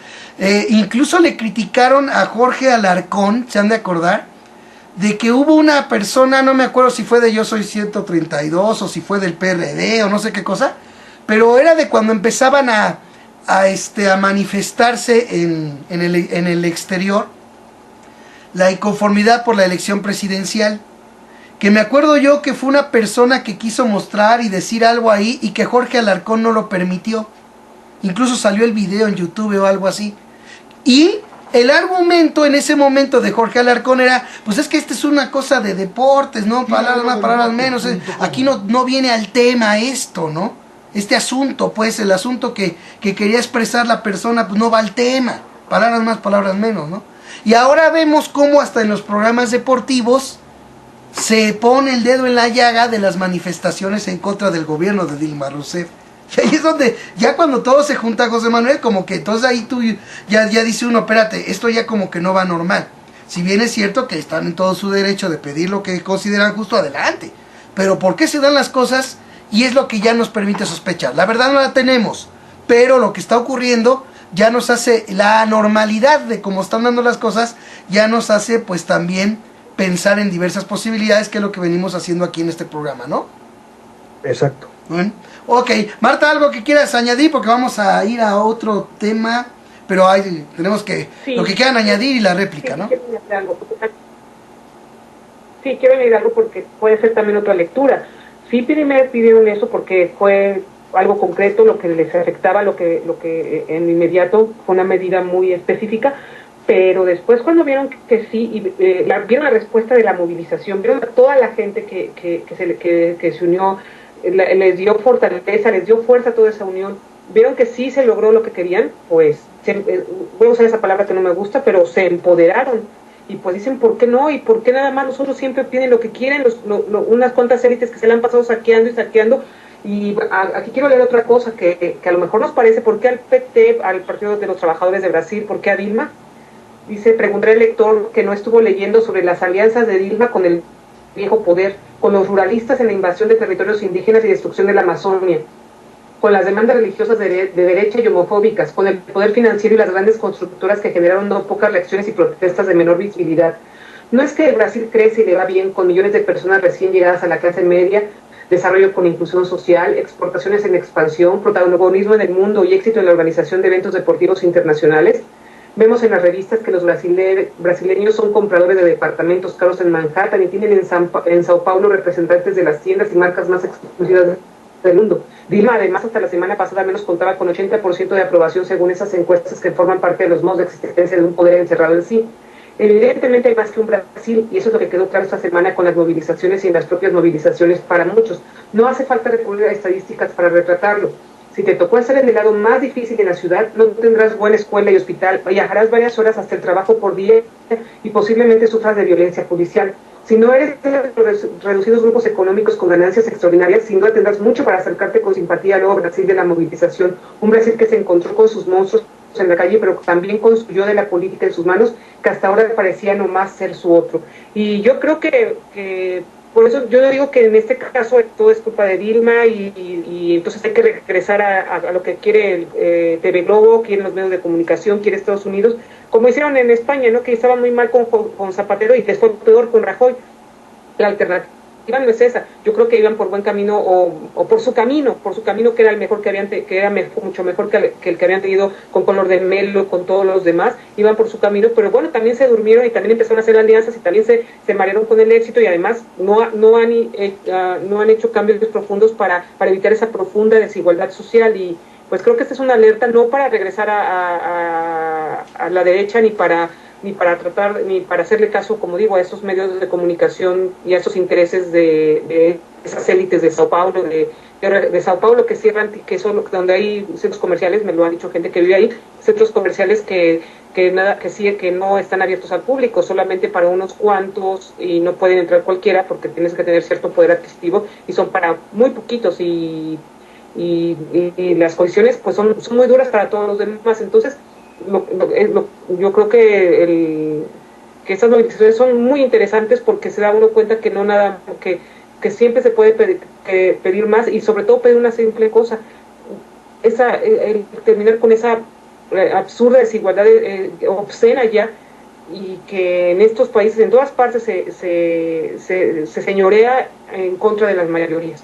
Incluso le criticaron a Jorge Alarcón, se han de acordar, de que hubo una persona, no me acuerdo si fue de Yo Soy 132 o si fue del PRD o no sé qué cosa, pero era de cuando empezaban a manifestarse en el exterior la inconformidad por la elección presidencial, que me acuerdo yo que fue una persona que quiso mostrar y decir algo ahí y que Jorge Alarcón no lo permitió, incluso salió el video en YouTube o algo así, y el argumento en ese momento de Jorge Alarcón era, pues es que esta es una cosa de deportes, ¿no? Palabras más, palabras menos, aquí no viene al tema esto, ¿no? Este asunto, pues el asunto que quería expresar la persona, pues no va al tema, palabras más, palabras menos, ¿no? Y ahora vemos cómo hasta en los programas deportivos se pone el dedo en la llaga de las manifestaciones en contra del gobierno de Dilma Rousseff. Y ahí es donde, ya cuando todo se junta, José Manuel, como que entonces ahí tú ya dice uno, espérate, esto ya como que no va normal. Si bien es cierto que están en todo su derecho de pedir lo que consideran justo, adelante. Pero ¿por qué se dan las cosas? Y es lo que ya nos permite sospechar. La verdad no la tenemos, pero lo que está ocurriendo ya nos hace, la normalidad de cómo están dando las cosas, ya nos hace pues también pensar en diversas posibilidades, que es lo que venimos haciendo aquí en este programa, ¿no? Exacto. Bueno, ok, Marta, ¿algo que quieras añadir? Porque vamos a ir a otro tema, pero tenemos que, sí, lo que quieran añadir y la réplica, sí, ¿no? Sí, quiero añadir algo porque puede ser también otra lectura. Sí, primero pidieron eso porque fue algo concreto, lo que les afectaba, lo que en inmediato fue una medida muy específica, pero después cuando vieron que sí, vieron la respuesta de la movilización, vieron a toda la gente que se unió, les dio fortaleza, les dio fuerza a toda esa unión, vieron que sí se logró lo que querían, pues, voy a usar esa palabra que no me gusta, pero se empoderaron. Y pues dicen, ¿por qué no? ¿Y por qué nada más los otros siempre piden lo que quieren? Unas cuantas élites que se le han pasado saqueando y saqueando. Y aquí quiero leer otra cosa que a lo mejor nos parece, ¿por qué al PT, al Partido de los Trabajadores de Brasil, por qué a Dilma? Dice, pregunté al lector que no estuvo leyendo sobre las alianzas de Dilma con el viejo poder, con los ruralistas en la invasión de territorios indígenas y destrucción de la Amazonia, con las demandas religiosas de derecha y homofóbicas, con el poder financiero y las grandes constructoras que generaron no pocas reacciones y protestas de menor visibilidad. No es que el Brasil crece y le va bien con millones de personas recién llegadas a la clase media, desarrollo con inclusión social, exportaciones en expansión, protagonismo en el mundo y éxito en la organización de eventos deportivos internacionales. Vemos en las revistas que los brasileños son compradores de departamentos caros en Manhattan y tienen en Sao Paulo representantes de las tiendas y marcas más exclusivas del mundo. Dilma, además, hasta la semana pasada menos contaba con 80% de aprobación según esas encuestas que forman parte de los modos de existencia de un poder encerrado en sí. Evidentemente hay más que un Brasil, y eso es lo que quedó claro esta semana con las movilizaciones y en las propias movilizaciones para muchos. No hace falta recurrir a estadísticas para retratarlo. Si te tocó estar en el lado más difícil en la ciudad, no tendrás buena escuela y hospital, viajarás varias horas hasta el trabajo por día y posiblemente sufras de violencia judicial. Si no eres de los reducidos grupos económicos con ganancias extraordinarias, sin duda tendrás mucho para acercarte con simpatía al nuevo Brasil de la movilización, un Brasil que se encontró con sus monstruos en la calle, pero también con su yo de la política en sus manos, que hasta ahora parecía nomás ser su otro. Y yo creo que por eso yo digo que en este caso todo es culpa de Dilma y entonces hay que regresar a lo que quiere TV Globo, quieren los medios de comunicación, quiere Estados Unidos, como hicieron en España, ¿no? Que estaba muy mal con Zapatero y les fue peor con Rajoy. La alternativa no es esa. Yo creo que iban por buen camino o por su camino que era el mejor que era mucho mejor que el que habían tenido con Color de Melo, con todos los demás, iban por su camino, pero bueno, también se durmieron y también empezaron a hacer alianzas y también se marearon con el éxito y además no han hecho cambios profundos para evitar esa profunda desigualdad social. Y pues creo que esta es una alerta no para regresar a la derecha ni para hacerle caso, como digo, a esos medios de comunicación y a esos intereses de esas élites de Sao Paulo, de Sao Paulo que cierran, que son donde hay centros comerciales, me lo han dicho gente que vive ahí, centros comerciales que no están abiertos al público, solamente para unos cuantos y no pueden entrar cualquiera porque tienes que tener cierto poder adquisitivo y son para muy poquitos y las condiciones pues son muy duras para todos los demás. Entonces yo creo que que estas movilizaciones son muy interesantes porque se da uno cuenta que no nada, que siempre se puede pedir más y sobre todo pedir una simple cosa, el terminar con esa absurda desigualdad obscena ya, y que en estos países, en todas partes, se señorea en contra de las mayorías.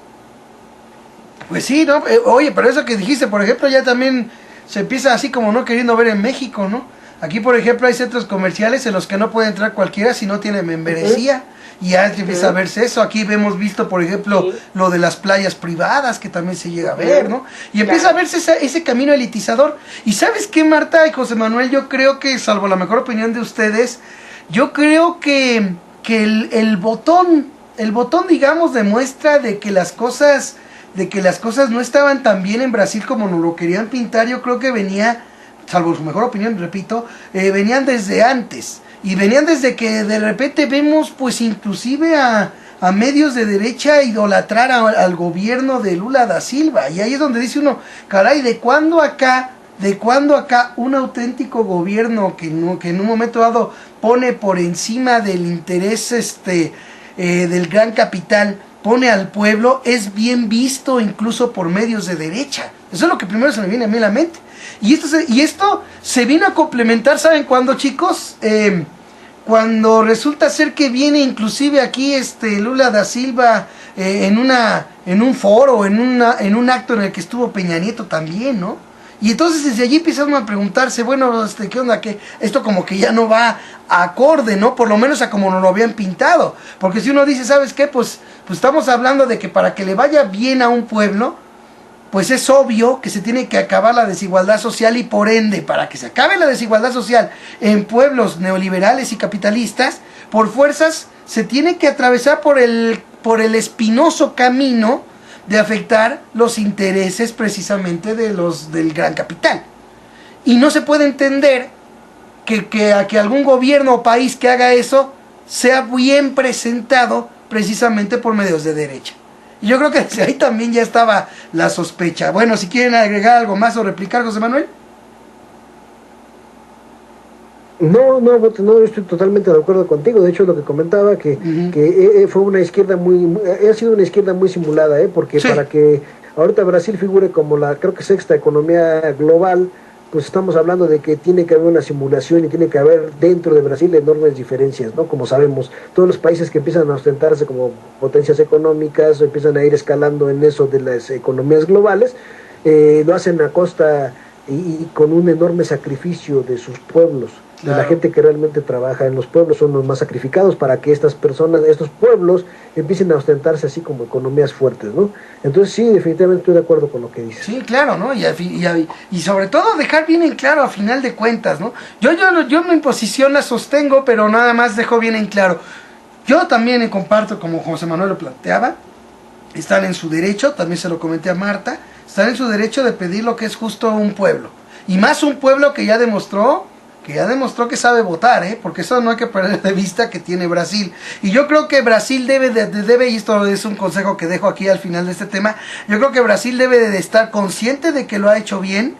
Pues sí, ¿no? Oye, pero eso que dijiste, por ejemplo, ya también se empieza así como no queriendo ver en México, ¿no? Aquí, por ejemplo, hay centros comerciales en los que no puede entrar cualquiera si no tiene membresía. Y ya empieza a verse eso. Aquí hemos visto, por ejemplo, lo de las playas privadas, que también se llega a ver, ¿no? Y empieza a verse ese camino elitizador. Y ¿sabes qué, Marta y José Manuel? Yo creo que, salvo la mejor opinión de ustedes, yo creo que el botón, digamos, demuestra de que las cosas no estaban tan bien en Brasil como nos lo querían pintar. Yo creo que venía, salvo su mejor opinión, repito, venían desde antes. Y venían desde que de repente vemos, pues, inclusive a medios de derecha idolatrar al gobierno de Lula da Silva. Y ahí es donde dice uno, caray, ¿de cuándo acá un auténtico gobierno que en un momento dado pone por encima del interés del gran capital, pone al pueblo, es bien visto incluso por medios de derecha? Eso es lo que primero se me viene a mí a la mente. Y esto se vino a complementar, ¿saben cuándo, chicos? Cuando resulta ser que viene inclusive aquí Lula da Silva en un foro, en un acto en el que estuvo Peña Nieto también, ¿no? Y entonces desde allí empiezan a preguntarse, bueno, ¿qué onda? Que esto como que ya no va acorde, ¿no? Por lo menos a como nos lo habían pintado. Porque si uno dice, ¿sabes qué? Pues estamos hablando de que para que le vaya bien a un pueblo, pues es obvio que se tiene que acabar la desigualdad social, y por ende, para que se acabe la desigualdad social en pueblos neoliberales y capitalistas, por fuerzas se tiene que atravesar por el espinoso camino de afectar los intereses precisamente del gran capital. Y no se puede entender que algún gobierno o país que haga eso sea bien presentado precisamente por medios de derecha. Y yo creo que desde ahí también ya estaba la sospecha. Bueno, si quieren agregar algo más o replicar, José Manuel. No, yo estoy totalmente de acuerdo contigo. De hecho, lo que comentaba que fue una izquierda ha sido una izquierda muy simulada, porque sí, para que ahorita Brasil figure como creo que sexta economía global, pues estamos hablando de que tiene que haber una simulación y tiene que haber dentro de Brasil enormes diferencias, ¿no? Como sabemos, todos los países que empiezan a ostentarse como potencias económicas o empiezan a ir escalando en eso de las economías globales, lo hacen a costa y con un enorme sacrificio de sus pueblos. Claro. La gente que realmente trabaja en los pueblos son los más sacrificados para que estos pueblos empiecen a ostentarse así como economías fuertes, ¿no? Entonces sí, definitivamente estoy de acuerdo con lo que dices. Sí, claro, ¿no? Y sobre todo dejar bien en claro a final de cuentas, ¿no? Yo mi posición la sostengo, pero nada más dejo bien en claro. Yo también comparto, como José Manuel lo planteaba, están en su derecho, también se lo comenté a Marta, están en su derecho de pedir lo que es justo a un pueblo. Y más un pueblo que ya demostró que sabe votar, porque eso no hay que perder de vista que tiene Brasil. Y yo creo que Brasil debe, y esto es un consejo que dejo aquí al final de este tema, yo creo que Brasil debe de estar consciente de que lo ha hecho bien,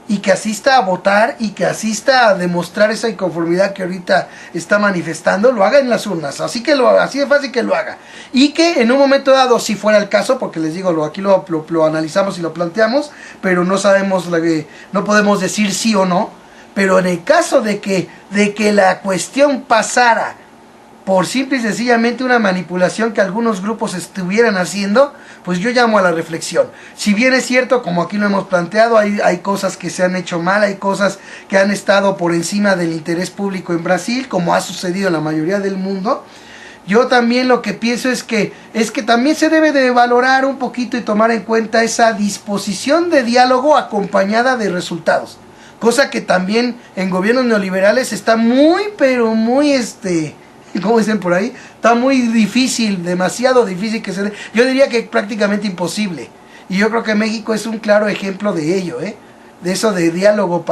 y que asista a votar, y que asista a demostrar esa inconformidad que ahorita está manifestando, lo haga en las urnas, así de fácil que lo haga. Y que en un momento dado, si fuera el caso, porque les digo, aquí lo analizamos y lo planteamos, pero no sabemos, no podemos decir sí o no, pero en el caso de que la cuestión pasara por simple y sencillamente una manipulación que algunos grupos estuvieran haciendo, pues yo llamo a la reflexión. Si bien es cierto, como aquí lo hemos planteado, hay cosas que se han hecho mal, hay cosas que han estado por encima del interés público en Brasil, como ha sucedido en la mayoría del mundo, yo también lo que pienso es que también se debe de valorar un poquito y tomar en cuenta esa disposición de diálogo acompañada de resultados. Cosa que también en gobiernos neoliberales está muy, pero muy, ¿cómo dicen por ahí? Está muy difícil, demasiado difícil que se dé. Yo diría que prácticamente imposible. Y yo creo que México es un claro ejemplo de ello, de eso de diálogo,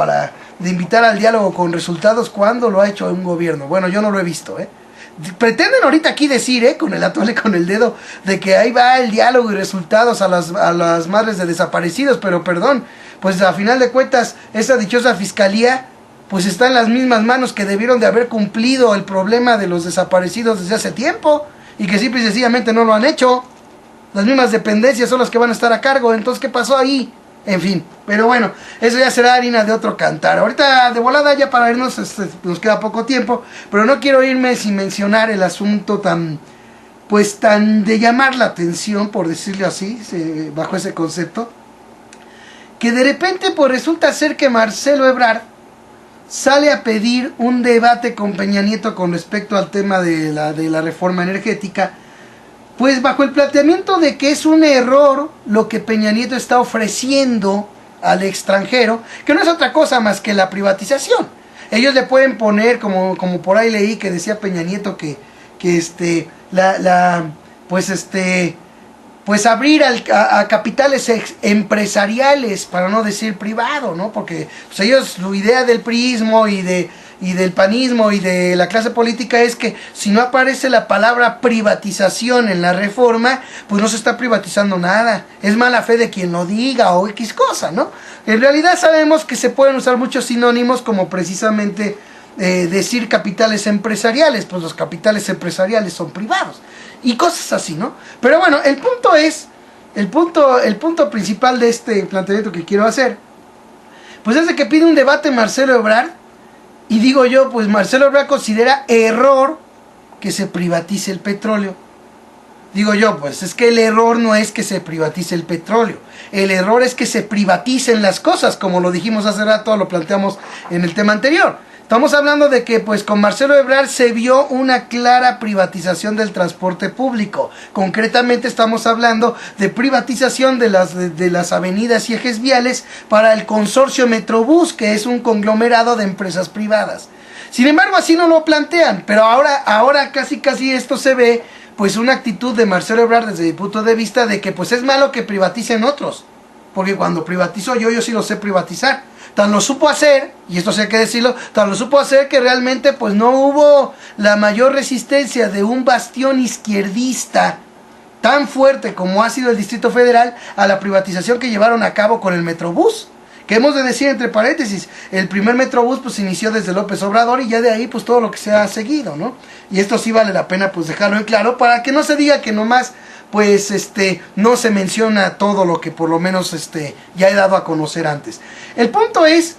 de invitar al diálogo con resultados cuando lo ha hecho un gobierno. Bueno, yo no lo he visto, Pretenden ahorita aquí decir, con el atole con el dedo, de que ahí va el diálogo y resultados a las madres de desaparecidos, pero perdón, pues a final de cuentas, esa dichosa fiscalía, pues está en las mismas manos que debieron de haber cumplido el problema de los desaparecidos desde hace tiempo, y que simple y sencillamente no lo han hecho. Las mismas dependencias son las que van a estar a cargo. Entonces, ¿qué pasó ahí? En fin, pero bueno, eso ya será harina de otro cantar. Ahorita de volada ya para irnos, nos queda poco tiempo, pero no quiero irme sin mencionar el asunto tan de llamar la atención, por decirlo así, bajo ese concepto, que de repente pues resulta ser que Marcelo Ebrard sale a pedir un debate con Peña Nieto con respecto al tema de la reforma energética, pues bajo el planteamiento de que es un error lo que Peña Nieto está ofreciendo al extranjero, que no es otra cosa más que la privatización. Ellos le pueden poner, como por ahí leí que decía Peña Nieto, que pues abrir a capitales empresariales, para no decir privado, ¿no? Porque pues ellos, su idea del priismo y del panismo y de la clase política es que si no aparece la palabra privatización en la reforma, pues no se está privatizando nada. Es mala fe de quien lo diga o X cosa, ¿no? En realidad sabemos que se pueden usar muchos sinónimos, como precisamente decir capitales empresariales, pues los capitales empresariales son privados y cosas así, ¿no? Pero bueno, el punto principal de este planteamiento que quiero hacer, pues es de que pide un debate Marcelo Ebrard, y digo yo, pues Marcelo Ebrard considera error que se privatice el petróleo. Digo yo, pues es que el error no es que se privatice el petróleo, el error es que se privaticen las cosas, como lo dijimos hace rato, lo planteamos en el tema anterior. Estamos hablando de que pues con Marcelo Ebrard se vio una clara privatización del transporte público. Concretamente estamos hablando de privatización de las avenidas y ejes viales para el consorcio Metrobús, que es un conglomerado de empresas privadas. Sin embargo, así no lo plantean, pero ahora casi esto se ve pues una actitud de Marcelo Ebrard desde mi punto de vista de que pues es malo que privaticen otros, porque cuando privatizo yo sí lo sé privatizar. Tan lo supo hacer, y esto sí hay que decirlo, tan lo supo hacer que realmente pues no hubo la mayor resistencia de un bastión izquierdista tan fuerte como ha sido el Distrito Federal a la privatización que llevaron a cabo con el Metrobús. Que hemos de decir entre paréntesis, el primer Metrobús pues inició desde López Obrador y ya de ahí pues todo lo que se ha seguido, ¿no? Y esto sí vale la pena pues dejarlo en claro para que no se diga que nomás pues no se menciona todo lo que por lo menos ya he dado a conocer antes. El punto es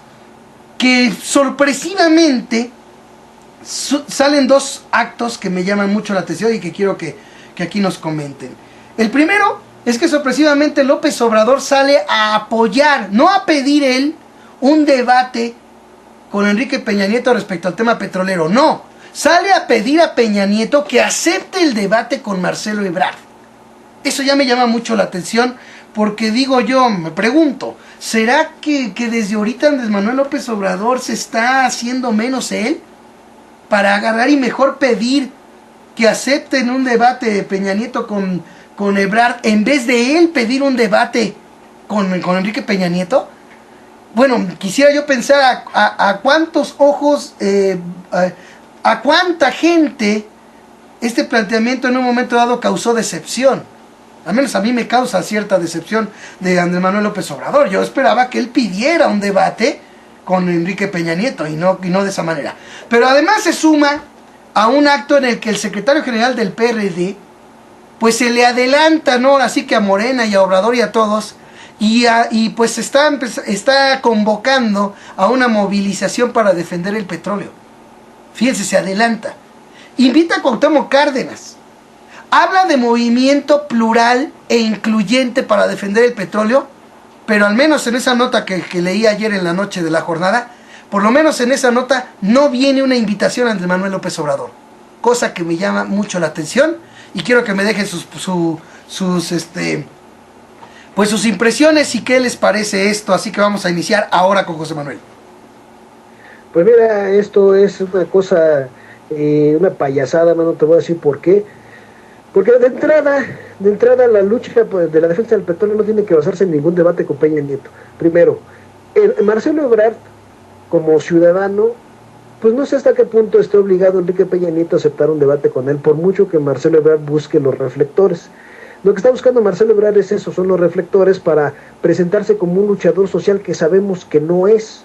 que sorpresivamente salen dos actos que me llaman mucho la atención y que quiero que aquí nos comenten. El primero es que sorpresivamente López Obrador sale a apoyar, no a pedir él un debate con Enrique Peña Nieto respecto al tema petrolero, no, sale a pedir a Peña Nieto que acepte el debate con Marcelo Ebrard. Eso ya me llama mucho la atención, porque digo yo, me pregunto, ¿será que desde ahorita Andrés Manuel López Obrador se está haciendo menos él? Para agarrar y mejor pedir que acepten un debate de Peña Nieto con Ebrard, en vez de él pedir un debate con Enrique Peña Nieto. Bueno, quisiera yo pensar a cuántos ojos, a cuánta gente este planteamiento en un momento dado causó decepción. Al menos a mí me causa cierta decepción de Andrés Manuel López Obrador. Yo esperaba que él pidiera un debate con Enrique Peña Nieto y no de esa manera. Pero además se suma a un acto en el que el secretario general del PRD pues se le adelanta, ¿no? Así que a Morena y a Obrador y a todos, y pues está convocando a una movilización para defender el petróleo. Fíjense, se adelanta. Invita a Cuauhtémoc Cárdenas. Habla de movimiento plural e incluyente para defender el petróleo, pero al menos en esa nota que leí ayer en la noche de la jornada, por lo menos en esa nota no viene una invitación a Andrés Manuel López Obrador, cosa que me llama mucho la atención, y quiero que me dejen sus impresiones y qué les parece esto. Así que vamos a iniciar ahora con José Manuel. Pues mira, esto es una cosa, una payasada, no te voy a decir por qué. Porque de entrada la lucha de la defensa del petróleo no tiene que basarse en ningún debate con Peña Nieto. Primero, Marcelo Ebrard, como ciudadano, pues no sé hasta qué punto esté obligado Enrique Peña Nieto a aceptar un debate con él, por mucho que Marcelo Ebrard busque los reflectores. Lo que está buscando Marcelo Ebrard es eso, son los reflectores para presentarse como un luchador social que sabemos que no es.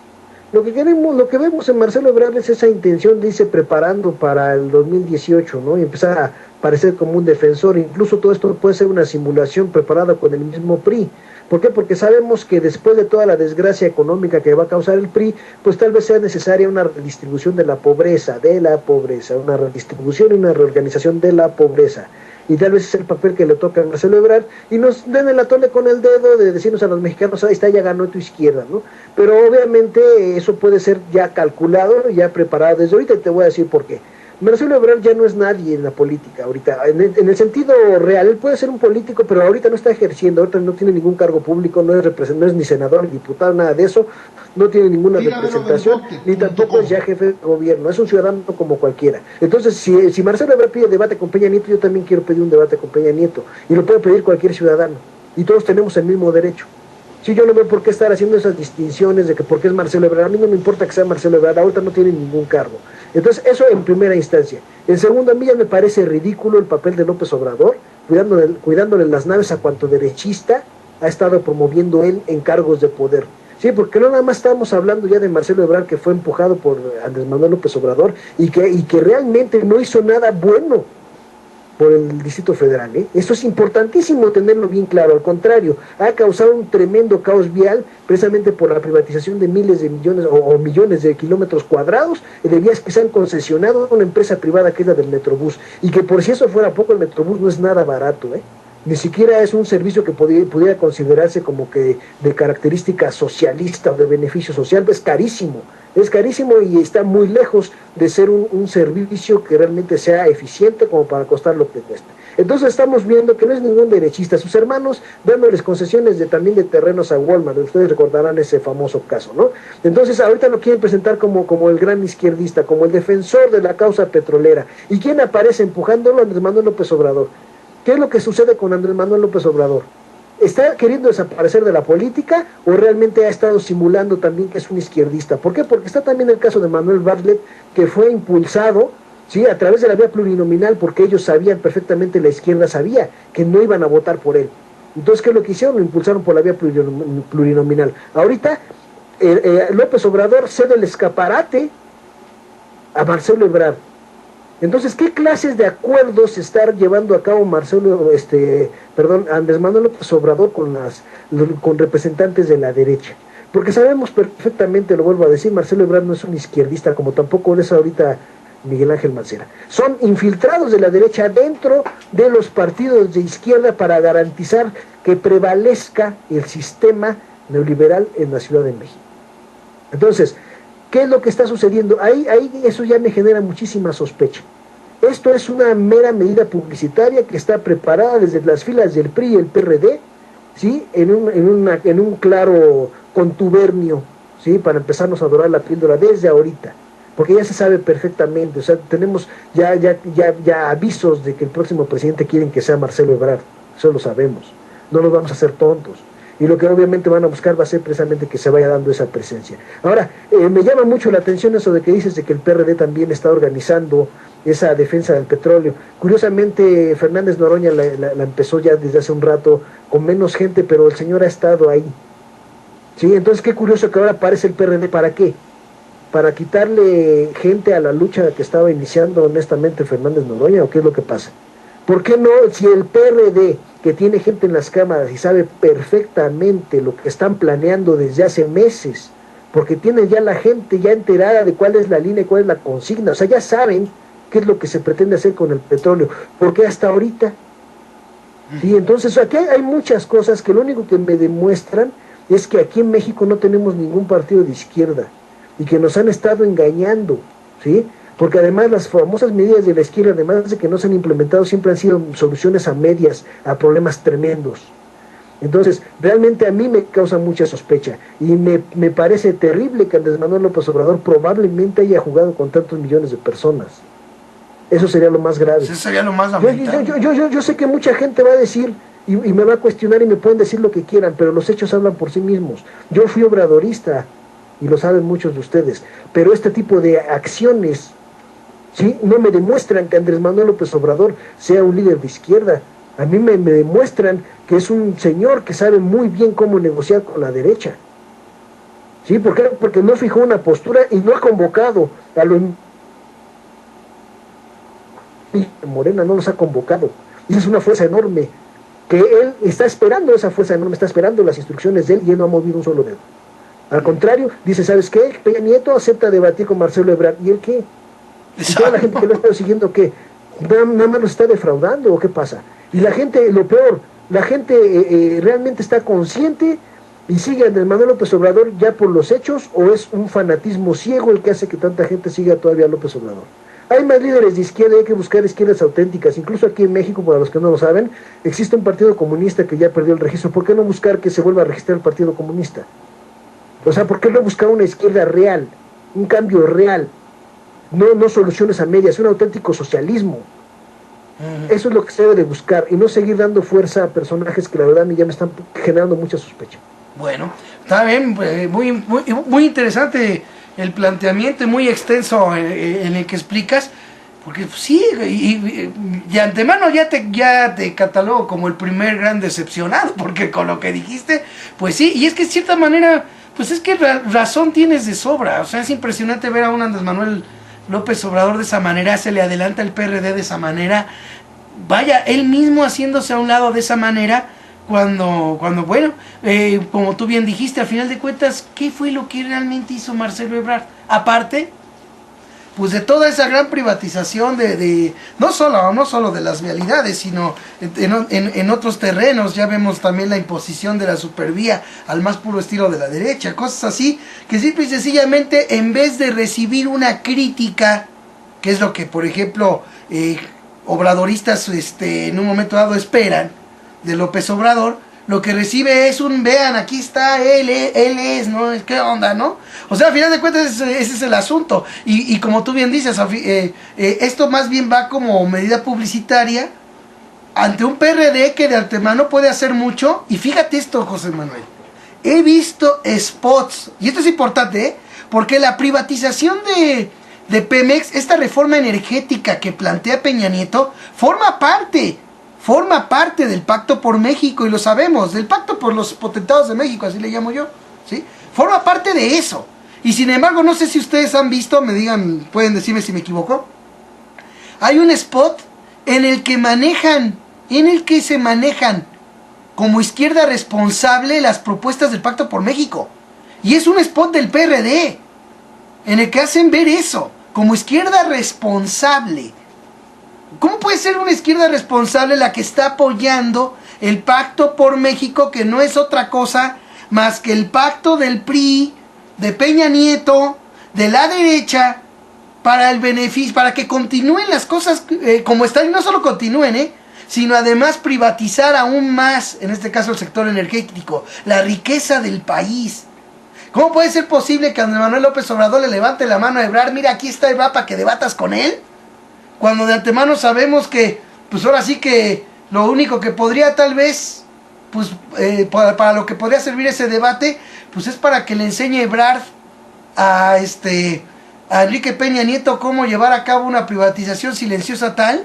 Lo que queremos, lo que vemos en Marcelo Ebrard es esa intención de irse preparando para el 2018, ¿no? Y empezar a parecer como un defensor. Incluso todo esto puede ser una simulación preparada con el mismo PRI. ¿Por qué? Porque sabemos que después de toda la desgracia económica que va a causar el PRI, pues tal vez sea necesaria una redistribución de la pobreza, una redistribución y una reorganización de la pobreza. Y tal vez es el papel que le toca a Marcelo Ebrard, y nos den el atole con el dedo de decirnos a los mexicanos, ahí está, ya ganó tu izquierda, ¿no? Pero obviamente eso puede ser ya calculado, ya preparado desde ahorita, y te voy a decir por qué. Marcelo Ebrard ya no es nadie en la política ahorita, en el sentido real. Él puede ser un político, pero ahorita no está ejerciendo, ahorita no tiene ningún cargo público, no es ni senador, ni diputado, nada de eso, no tiene ninguna representación, ni tampoco es ya jefe de gobierno, es un ciudadano como cualquiera. Entonces, si Marcelo Ebrard pide debate con Peña Nieto, yo también quiero pedir un debate con Peña Nieto, y lo puede pedir cualquier ciudadano, y todos tenemos el mismo derecho. Sí, yo no veo por qué estar haciendo esas distinciones de que porque es Marcelo Ebrard. A mí no me importa que sea Marcelo Ebrard, ahorita no tiene ningún cargo. Entonces, eso en primera instancia. En segundo, a mí ya me parece ridículo el papel de López Obrador, cuidándole las naves a cuanto derechista ha estado promoviendo él en cargos de poder. Sí, porque no nada más estamos hablando ya de Marcelo Ebrard, que fue empujado por Andrés Manuel López Obrador y que realmente no hizo nada bueno por el Distrito Federal, ¿eh? Eso es importantísimo tenerlo bien claro. Al contrario, ha causado un tremendo caos vial precisamente por la privatización de miles de millones o millones de kilómetros cuadrados de vías que se han concesionado a una empresa privada que es la del Metrobús, y que por si eso fuera poco, el Metrobús no es nada barato, ¿eh? Ni siquiera es un servicio que pudiera considerarse como que de característica socialista o de beneficio social. Es carísimo y está muy lejos de ser un servicio que realmente sea eficiente como para costar lo que cuesta. Entonces estamos viendo que no es ningún derechista, sus hermanos dándoles concesiones también de terrenos a Walmart. Ustedes recordarán ese famoso caso, ¿no? Entonces ahorita lo quieren presentar como el gran izquierdista, como el defensor de la causa petrolera. ¿Y quién aparece empujándolo? Andrés Manuel López Obrador. ¿Qué es lo que sucede con Andrés Manuel López Obrador? ¿Está queriendo desaparecer de la política o realmente ha estado simulando también que es un izquierdista? ¿Por qué? Porque está también el caso de Manuel Bartlett, que fue impulsado, ¿sí?, a través de la vía plurinominal, porque ellos sabían perfectamente, la izquierda sabía que no iban a votar por él. Entonces, ¿qué es lo que hicieron? Lo impulsaron por la vía plurinominal. Ahorita, López Obrador cede el escaparate a Marcelo Ebrard. Entonces, ¿qué clases de acuerdos está llevando a cabo Andrés Manuel López Obrador con representantes de la derecha? Porque sabemos perfectamente, lo vuelvo a decir, Marcelo Ebrard no es un izquierdista, como tampoco es ahorita Miguel Ángel Mancera. Son infiltrados de la derecha dentro de los partidos de izquierda para garantizar que prevalezca el sistema neoliberal en la Ciudad de México. Entonces, ¿qué es lo que está sucediendo? Ahí eso ya me genera muchísima sospecha. Esto es una mera medida publicitaria que está preparada desde las filas del PRI y el PRD, ¿sí?, en un claro contubernio, ¿sí?, para empezarnos a dorar la píldora desde ahorita, porque ya se sabe perfectamente. O sea, tenemos ya avisos de que el próximo presidente quieren que sea Marcelo Ebrard. Eso lo sabemos, no nos vamos a hacer tontos. Y lo que obviamente van a buscar va a ser precisamente que se vaya dando esa presencia. Ahora, me llama mucho la atención eso de que dices de que el PRD también está organizando esa defensa del petróleo. Curiosamente, Fernández Noroña la empezó ya desde hace un rato, con menos gente, pero el señor ha estado ahí. ¿Sí? Entonces, qué curioso que ahora aparece el PRD. ¿Para qué? ¿Para quitarle gente a la lucha que estaba iniciando honestamente Fernández Noroña, o qué es lo que pasa? ¿Por qué no, si el PRD, que tiene gente en las cámaras y sabe perfectamente lo que están planeando desde hace meses, porque tienen ya la gente ya enterada de cuál es la línea y cuál es la consigna, o sea, ya saben qué es lo que se pretende hacer con el petróleo? ¿Por qué hasta ahorita? Sí, entonces aquí hay muchas cosas que lo único que me demuestran es que aquí en México no tenemos ningún partido de izquierda y que nos han estado engañando, ¿sí? Porque además las famosas medidas de la izquierda, además de que no se han implementado, siempre han sido soluciones a medias a problemas tremendos. Entonces, realmente a mí me causa mucha sospecha y me parece terrible que Andrés Manuel López Obrador probablemente haya jugado con tantos millones de personas. Eso sería lo más grave. Eso sería lo más lamentable. Yo sé que mucha gente va a decir y me va a cuestionar y me pueden decir lo que quieran, pero los hechos hablan por sí mismos. Yo fui obradorista y lo saben muchos de ustedes, pero este tipo de acciones, ¿sí?, no me demuestran que Andrés Manuel López Obrador sea un líder de izquierda. A mí me demuestran que es un señor que sabe muy bien cómo negociar con la derecha. ¿Sí? ¿Por qué? Porque no fijó una postura y no ha convocado a los... Morena no los ha convocado. Y es una fuerza enorme, que él está esperando esa fuerza enorme, está esperando las instrucciones de él y él no ha movido un solo dedo. Al contrario, dice, ¿sabes qué? Peña Nieto acepta debatir con Marcelo Ebrard. ¿Y él qué? ¿Y toda la gente que lo ha estado siguiendo qué? ¿Nada más lo está defraudando o qué pasa? Y la gente, lo peor, la gente realmente está consciente y sigue a Andrés Manuel López Obrador ya por los hechos, o es un fanatismo ciego el que hace que tanta gente siga todavía a López Obrador. Hay más líderes de izquierda, hay que buscar izquierdas auténticas. Incluso aquí en México, para los que no lo saben, existe un partido comunista que ya perdió el registro. ¿Por qué no buscar que se vuelva a registrar el Partido Comunista? O sea, ¿por qué no buscar una izquierda real, un cambio real? No soluciones a medias, un auténtico socialismo. Eso es lo que se debe de buscar y no seguir dando fuerza a personajes que la verdad a mí ya me están generando mucha sospecha. Bueno, está bien, muy interesante el planteamiento y muy extenso en el que explicas, porque sí, y de antemano ya te catalogo como el primer gran decepcionado, porque con lo que dijiste, pues sí, y es que de cierta manera, pues es que razón tienes de sobra. O sea, es impresionante ver a un Andrés Manuel López Obrador de esa manera, se le adelanta el PRD de esa manera, vaya, él mismo haciéndose a un lado de esa manera, cuando bueno, como tú bien dijiste, al final de cuentas, ¿qué fue lo que realmente hizo Marcelo Ebrard? Aparte, pues de toda esa gran privatización de no solo de las vialidades, sino en otros terrenos. Ya vemos también la imposición de la supervía al más puro estilo de la derecha, cosas así, que simple y sencillamente, en vez de recibir una crítica, que es lo que, por ejemplo, obradoristas en un momento dado esperan de López Obrador, lo que recibe es vean, aquí está, él es, ¿no? ¿Qué onda, no? O sea, al final de cuentas ese es el asunto. Y como tú bien dices, esto más bien va como medida publicitaria ante un PRD que de antemano puede hacer mucho. Y fíjate esto, José Manuel. He visto spots, y esto es importante, porque la privatización de Pemex, esta reforma energética que plantea Peña Nieto, forma parte del Pacto por México, y lo sabemos, del Pacto por los Potentados de México, así le llamo yo, ¿sí? Forma parte de eso. Y sin embargo, no sé si ustedes han visto, me digan, pueden decirme si me equivoco. Hay un spot en el que se manejan como izquierda responsable las propuestas del Pacto por México. Y es un spot del PRD, en el que hacen ver eso, como izquierda responsable. ¿Cómo puede ser una izquierda responsable la que está apoyando el Pacto por México, que no es otra cosa más que el pacto del PRI, de Peña Nieto, de la derecha, para el beneficio, para que continúen las cosas como están, y no solo continúen, sino además privatizar aún más, en este caso el sector energético, la riqueza del país? ¿Cómo puede ser posible que Andrés Manuel López Obrador le levante la mano a Ebrard? Mira, aquí está Ebrard para que debatas con él, cuando de antemano sabemos que, pues ahora sí que lo único que podría tal vez, pues para lo que podría servir ese debate, pues es para que le enseñe Ebrard a Enrique Peña Nieto cómo llevar a cabo una privatización silenciosa tal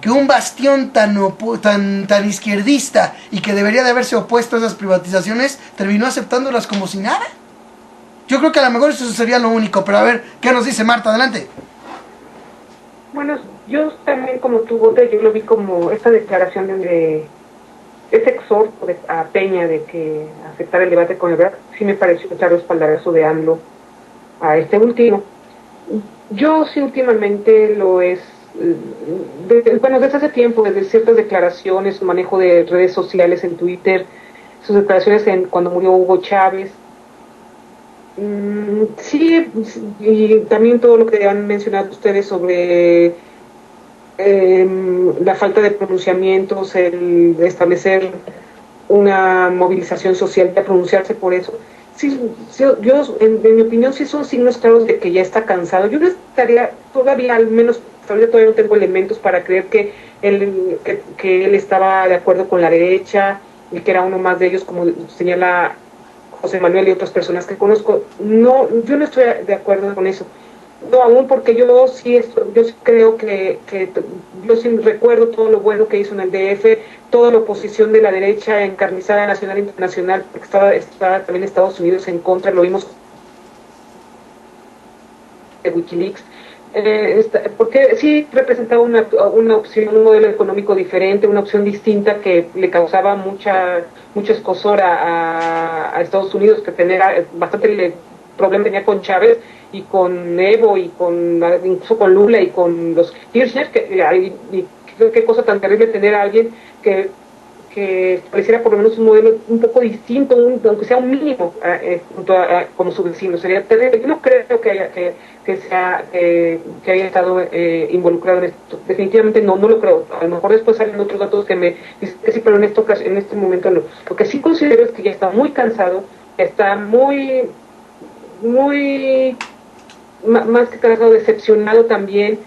que un bastión tan izquierdista y que debería de haberse opuesto a esas privatizaciones terminó aceptándolas como si nada. Yo creo que a lo mejor eso sería lo único, pero a ver, ¿qué nos dice Marta? Adelante. Bueno, yo también como tú, Bote, yo lo vi como esta declaración de ese exhorto a Peña de que aceptar el debate con Ebrard, sí me pareció un claro espaldarazo de AMLO a este último. Yo sí últimamente desde hace tiempo, desde ciertas declaraciones, su manejo de redes sociales en Twitter, sus declaraciones cuando murió Hugo Chávez, sí, y también todo lo que han mencionado ustedes sobre la falta de pronunciamientos, el establecer una movilización social, de pronunciarse por eso. Sí, yo en mi opinión sí son signos claros de que ya está cansado. Yo no estaría todavía, al menos todavía no tengo elementos para creer que él estaba de acuerdo con la derecha y que era uno más de ellos, como señala José Manuel y otras personas que conozco. No, yo no estoy de acuerdo con eso. No, aún porque yo sí creo yo sí recuerdo todo lo bueno que hizo en el DF, toda la oposición de la derecha encarnizada nacional e internacional, porque estaba también Estados Unidos en contra, lo vimos de Wikileaks, porque sí representaba una opción, un modelo económico diferente, una opción distinta que le causaba mucho escosor a Estados Unidos, que tenía bastante problema tenía con Chávez y con Evo y incluso con Lula y con los Kirchner, y qué cosa tan terrible tener a alguien que pareciera por lo menos un modelo un poco distinto, aunque sea un mínimo, como su vecino. Sería terrible. Yo no creo que haya estado involucrado en esto. Definitivamente no lo creo. A lo mejor después salen otros datos que me dicen que sí, pero en este momento no. Lo que sí considero es que ya está muy cansado, está más que cansado, decepcionado también.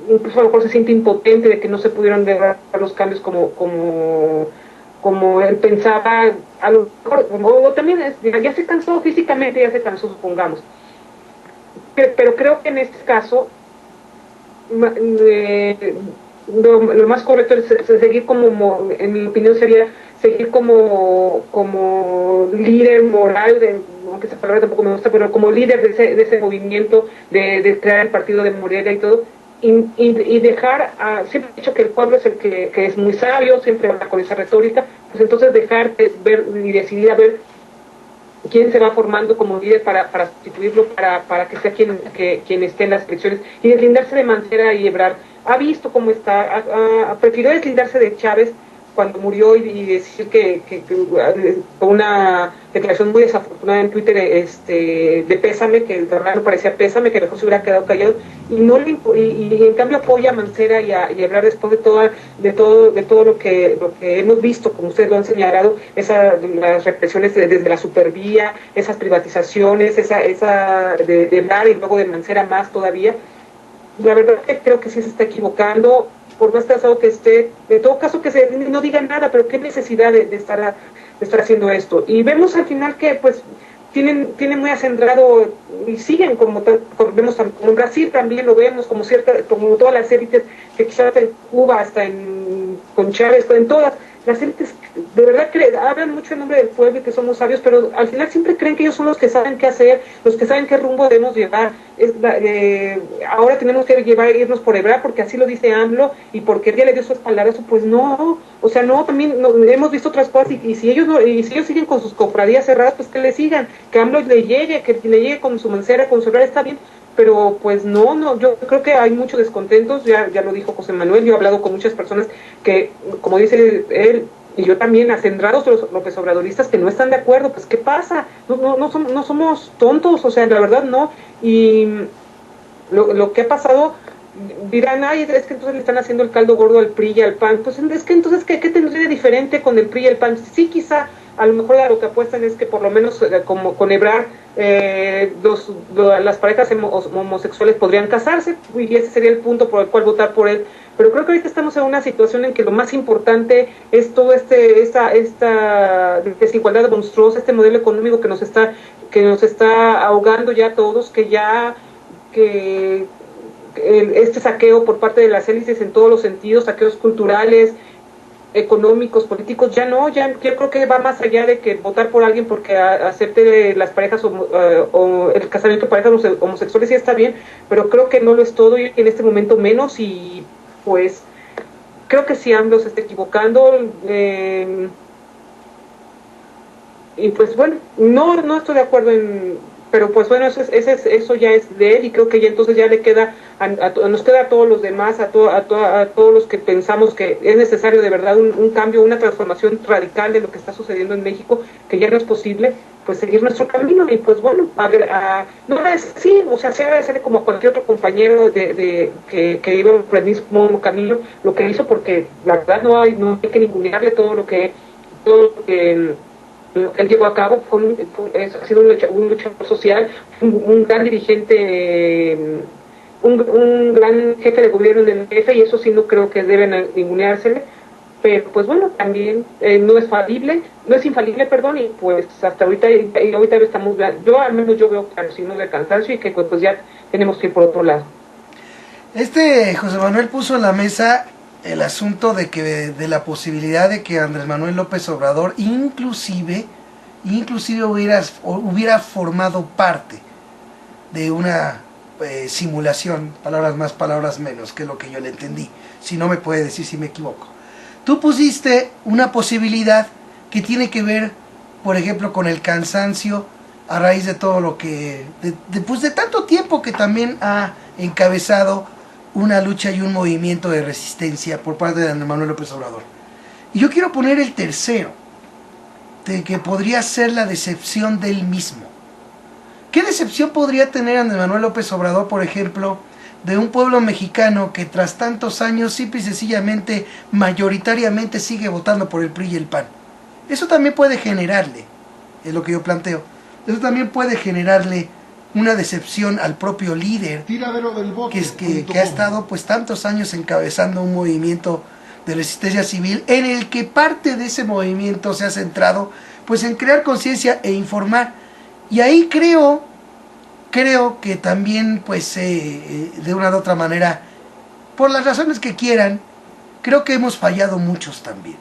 Incluso a lo mejor se siente impotente de que no se pudieron lograr los cambios como él pensaba, a lo mejor, o también ya se cansó físicamente, ya se cansó, supongamos. Pero creo que en este caso lo más correcto es seguir en mi opinión sería seguir como líder moral, aunque esa palabra tampoco me gusta, pero como líder de ese movimiento de crear el partido de Morena y todo, y dejar, siempre he dicho que el pueblo es el que es muy sabio, siempre habla con esa retórica, pues entonces dejar de ver y decidir a ver quién se va formando como líder para sustituirlo, para que sea quien esté en las elecciones, y deslindarse de Mancera y Ebrard. Ha visto cómo está, prefirió deslindarse de Chávez cuando murió y decir que una declaración muy desafortunada en Twitter de pésame, que de verdad no parecía pésame, que mejor se hubiera quedado callado, y en cambio apoya a Mancera y Ebrard después de todo lo que hemos visto, como ustedes lo han señalado, las represiones desde la supervía, esas privatizaciones, esa de Ebrard y luego de Mancera más todavía. La verdad que creo que sí se está equivocando, por más cansado que esté, de todo caso que no diga nada, pero qué necesidad de estar haciendo esto. Y vemos al final que pues tienen muy acendrado y siguen vemos como en Brasil también lo vemos, como todas las élites que quizás en Cuba, hasta con Chávez, en todas las élites de verdad hablan mucho en nombre del pueblo y que somos sabios, pero al final siempre creen que ellos son los que saben qué hacer, los que saben qué rumbo debemos llevar. Ahora tenemos que irnos por Ebrard porque así lo dice AMLO y porque él ya le dio su espaldarazo, pues no, o sea, no, también hemos visto otras cosas y si ellos siguen con sus cofradías cerradas, pues que le sigan, que AMLO le llegue con su Mancera, con su Ebrard, está bien, pero pues no, yo creo que hay muchos descontentos, ya lo dijo José Manuel, yo he hablado con muchas personas que, como dice él, y yo también, acendrados los López Obradoristas que no están de acuerdo, pues ¿qué pasa? No somos tontos, o sea, la verdad no, y lo que ha pasado, dirán, ay, es que entonces le están haciendo el caldo gordo al PRI y al PAN, pues es que entonces, ¿qué tendría de diferente con el PRI y el PAN? Sí, quizá, a lo mejor a lo que apuestan es que por lo menos como con Ebrard, las parejas homosexuales podrían casarse, y ese sería el punto por el cual votar por él. Pero creo que ahorita estamos en una situación en que lo más importante es todo esta desigualdad monstruosa, este modelo económico que nos está ahogando ya a todos, que este saqueo por parte de las élites en todos los sentidos, saqueos culturales, económicos, políticos, yo creo que va más allá de que votar por alguien porque acepte las parejas o el casamiento de parejas homosexuales, sí está bien, pero creo que no lo es todo y en este momento menos, y pues creo que sí AMLO se está equivocando, y pues bueno, no estoy de acuerdo pero pues bueno, eso ya es de él, y creo que ya entonces ya le queda nos queda a todos los demás, a todos los que pensamos que es necesario de verdad un cambio, una transformación radical de lo que está sucediendo en México, que ya no es posible, pues seguir nuestro camino. Y pues bueno, sí, o sea, se agradecerle como a cualquier otro compañero que iba por el mismo camino lo que hizo, porque la verdad no hay que ningunearle todo lo que él llevó a cabo. Ha sido un luchador social, un gran dirigente, un gran jefe de gobierno en el DF, y eso sí no creo que deben ninguneársele. pero pues bueno, también no es infalible, perdón, y pues hasta ahorita estamos, yo al menos yo veo claros signos de cansancio y que pues ya tenemos que ir por otro lado. José Manuel puso en la mesa el asunto de la posibilidad de que Andrés Manuel López Obrador inclusive hubiera formado parte de una simulación, palabras más, palabras menos, que es lo que yo le entendí. Si no, me puede decir si me equivoco. Tú pusiste una posibilidad que tiene que ver, por ejemplo, con el cansancio a raíz de todo lo que, pues de tanto tiempo que también ha encabezado una lucha y un movimiento de resistencia por parte de Andrés Manuel López Obrador. Y yo quiero poner el tercero, de que podría ser la decepción del mismo. ¿Qué decepción podría tener Andrés Manuel López Obrador, por ejemplo, de un pueblo mexicano que tras tantos años simple y sencillamente, mayoritariamente sigue votando por el PRI y el PAN? Eso también puede generarle, es lo que yo planteo, eso también puede generarle una decepción al propio líder que ha estado pues tantos años encabezando un movimiento de resistencia civil, en el que parte de ese movimiento se ha centrado pues en crear conciencia e informar. Y ahí creo que también pues de una u otra manera, por las razones que quieran, creo que hemos fallado muchos también.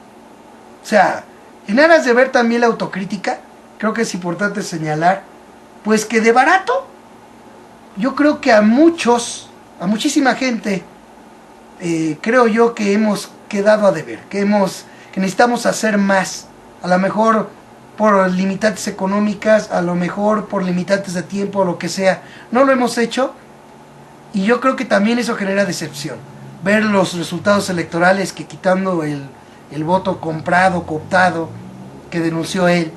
O sea, en aras de ver también la autocrítica, creo que es importante señalar pues que de barato, yo creo que a muchísima gente, creo yo que hemos quedado a deber, que necesitamos hacer más, a lo mejor por limitantes económicas, a lo mejor por limitantes de tiempo, o lo que sea, no lo hemos hecho, y yo creo que también eso genera decepción, ver los resultados electorales que quitando el voto comprado, cooptado, que denunció él,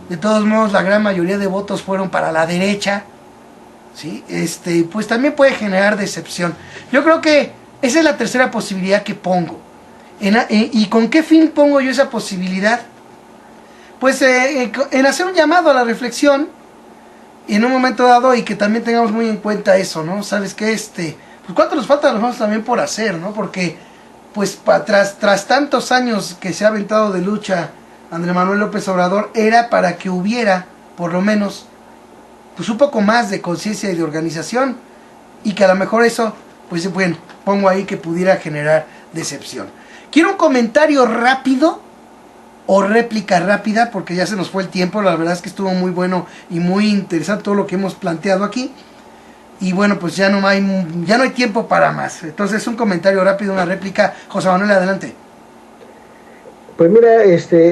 de todos modos la gran mayoría de votos fueron para la derecha, ¿sí? Pues también puede generar decepción. Yo creo que esa es la tercera posibilidad que pongo. ¿Y con qué fin pongo yo esa posibilidad? Pues en hacer un llamado a la reflexión en un momento dado, y que también tengamos muy en cuenta eso, ¿no? Sabes que pues cuánto nos falta a nosotros también por hacer, ¿no? Porque pues tras tantos años que se ha aventado de lucha Andrés Manuel López Obrador, era para que hubiera por lo menos pues un poco más de conciencia y de organización, y que a lo mejor eso, pues bueno, pongo ahí que pudiera generar decepción. Quiero un comentario rápido o réplica rápida, porque ya se nos fue el tiempo. La verdad es que estuvo muy bueno y muy interesante todo lo que hemos planteado aquí, y bueno, pues ya no hay tiempo para más. Entonces un comentario rápido, una réplica. José Manuel, adelante. Pues mira,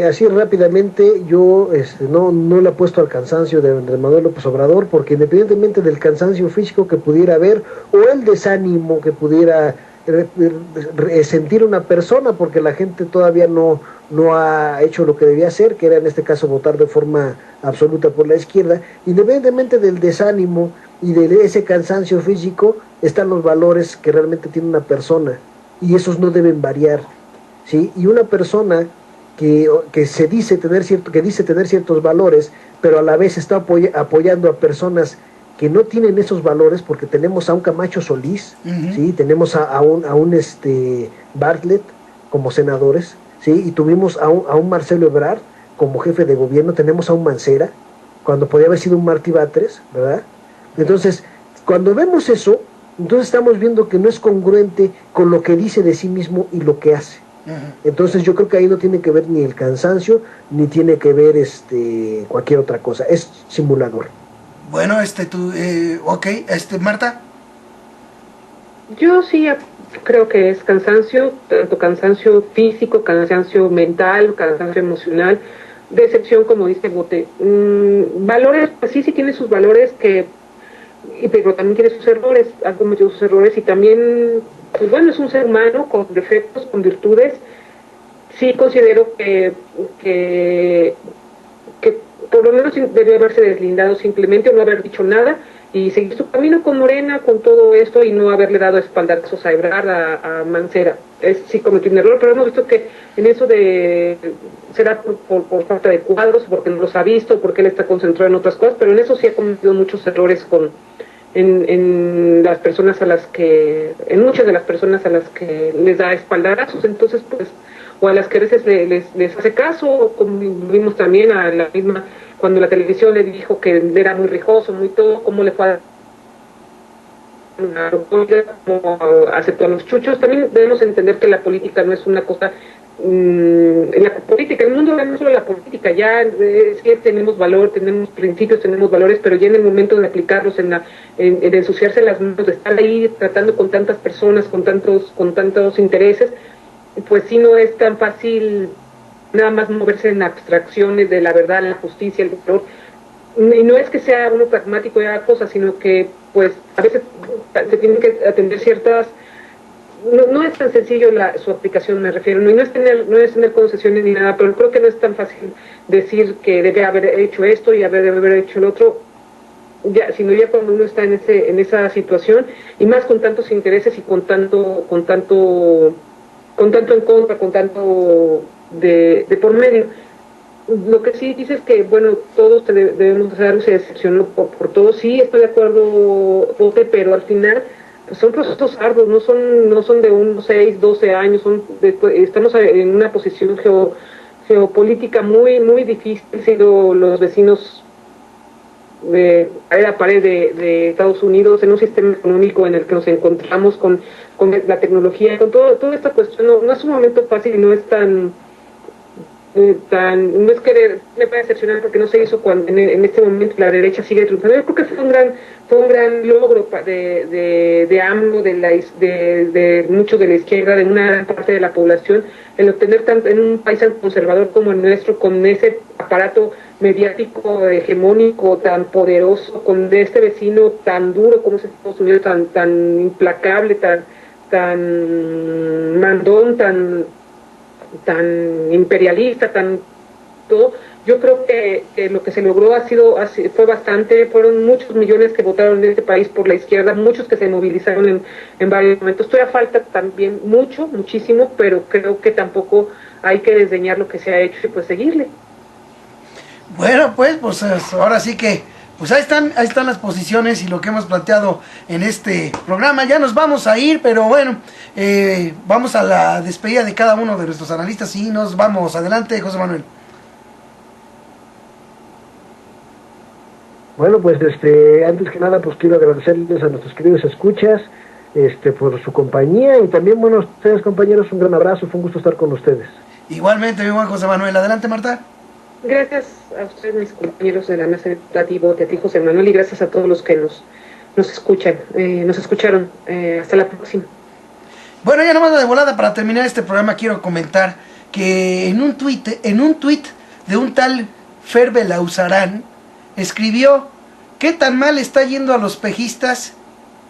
así rápidamente, yo no le apuesto al cansancio de Manuel López Obrador, porque independientemente del cansancio físico que pudiera haber, o el desánimo que pudiera sentir una persona, porque la gente todavía no ha hecho lo que debía hacer, que era en este caso votar de forma absoluta por la izquierda, independientemente del desánimo y de ese cansancio físico, están los valores que realmente tiene una persona, y esos no deben variar, ¿sí? Y una persona que dice tener ciertos valores, pero a la vez está apoyando a personas que no tienen esos valores, porque tenemos a un Camacho Solís, ¿sí? Tenemos a un Bartlett como senadores, ¿sí? Y tuvimos a un Marcelo Ebrard como jefe de gobierno, tenemos a un Mancera, cuando podía haber sido un Martí Batres, ¿verdad? Entonces, cuando vemos eso, entonces estamos viendo que no es congruente con lo que dice de sí mismo y lo que hace. Entonces yo creo que ahí no tiene que ver ni el cansancio, ni tiene que ver cualquier otra cosa, es simulador. Bueno, ok, Marta. Yo sí creo que es cansancio, tanto cansancio físico, cansancio mental, cansancio emocional, decepción, como dice Bote. Valores, pues sí tiene sus valores, pero también tiene sus errores, ha cometido sus errores, y también, pues bueno, es un ser humano con defectos, con virtudes. Sí considero que por lo menos debió haberse deslindado simplemente, o no haber dicho nada, y seguir su camino con Morena, con todo esto, y no haberle dado espaldazos a Ebrard, a Mancera. Sí cometió un error, pero hemos visto que en eso será por falta de cuadros, porque no los ha visto, porque él está concentrado en otras cosas, pero en eso sí ha cometido muchos errores en las personas en muchas de las personas a las que les da espaldazos. Entonces, pues o a las que a veces les hace caso, como vimos también a la misma, cuando la televisión le dijo que era muy rijoso, muy todo, cómo le fue a como aceptó a los chuchos. También debemos entender que la política no es una cosa, en la política, el mundo no es solo la política, ya sí tenemos valor, tenemos principios, tenemos valores, pero ya en el momento de aplicarlos, en ensuciarse las manos, de estar ahí tratando con tantas personas, con tantos intereses, pues sí no es tan fácil nada más moverse en abstracciones de la verdad, la justicia, el valor. Y no es que sea uno pragmático y haga cosas, sino que pues a veces se tienen que atender ciertas... No es tan sencillo su aplicación, me refiero, no es tener concesiones ni nada, pero creo que no es tan fácil decir que debe haber hecho esto y debe haber hecho el otro, ya, sino ya cuando uno está en esa situación, y más con tantos intereses y con tanto en contra, con tanto de por medio. Lo que sí dices que, bueno, todos debemos hacer, se decepcionó por todo. Sí, estoy de acuerdo, Bote, pero al final pues son procesos arduos, no son de unos 6, 12 años, estamos en una posición geopolítica muy, muy difícil, siendo los vecinos de pared a pared de Estados Unidos, en un sistema económico en el que nos encontramos con la tecnología, con toda esta cuestión. No es un momento fácil y no es no es querer, me parece excepcional porque no se hizo cuando en este momento la derecha sigue triunfando. Yo creo que fue un gran logro de AMLO, de muchos de la izquierda, de una gran parte de la población, el obtener en un país tan conservador como el nuestro, con ese aparato mediático hegemónico tan poderoso, con este vecino tan duro como es Estados Unidos, tan implacable, tan mandón, tan imperialista, tan todo. Yo creo que lo que se logró fue bastante, fueron muchos millones que votaron en este país por la izquierda, muchos que se movilizaron en varios momentos. Todavía falta también muchísimo, pero creo que tampoco hay que desdeñar lo que se ha hecho y pues seguirle. Bueno, pues ahora sí que pues ahí están las posiciones y lo que hemos planteado en este programa. Ya nos vamos a ir, pero bueno, vamos a la despedida de cada uno de nuestros analistas y nos vamos. Adelante, José Manuel. Bueno, pues antes que nada, pues quiero agradecerles a nuestros queridos escuchas por su compañía, y también, bueno, a ustedes, compañeros, un gran abrazo, fue un gusto estar con ustedes. Igualmente, mi buen José Manuel. Adelante, Marta. Gracias a ustedes, mis compañeros de la mesa de a ti, José Manuel, y gracias a todos los que nos escuchan, nos escucharon. Hasta la próxima. Bueno, ya nomás de volada para terminar este programa quiero comentar que en un tuit de un tal Fer Belauzarán escribió: ¿qué tan mal está yendo a los pejistas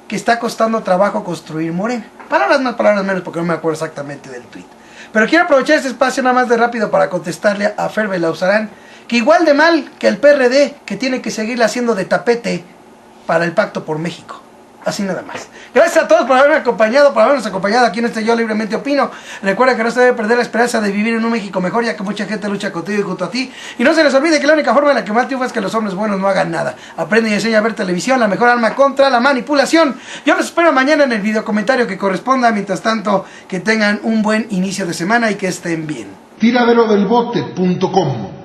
que está costando trabajo construir Morena? Palabras más, palabras menos, porque no me acuerdo exactamente del tuit. Pero quiero aprovechar este espacio nada más de rápido para contestarle a Fer Belauzarán que igual de mal que el PRD, que tiene que seguirle haciendo de tapete para el Pacto por México. Así nada más. Gracias a todos por habernos acompañado aquí en este Yo Libremente Opino. Recuerda que no se debe perder la esperanza de vivir en un México mejor, ya que mucha gente lucha contigo y junto a ti. Y no se les olvide que la única forma en la que más triunfa es que los hombres buenos no hagan nada. Aprende y enseña a ver televisión, la mejor arma contra la manipulación. Yo los espero mañana en el video comentario que corresponda. Mientras tanto, que tengan un buen inicio de semana y que estén bien. Tiraderodelbote.com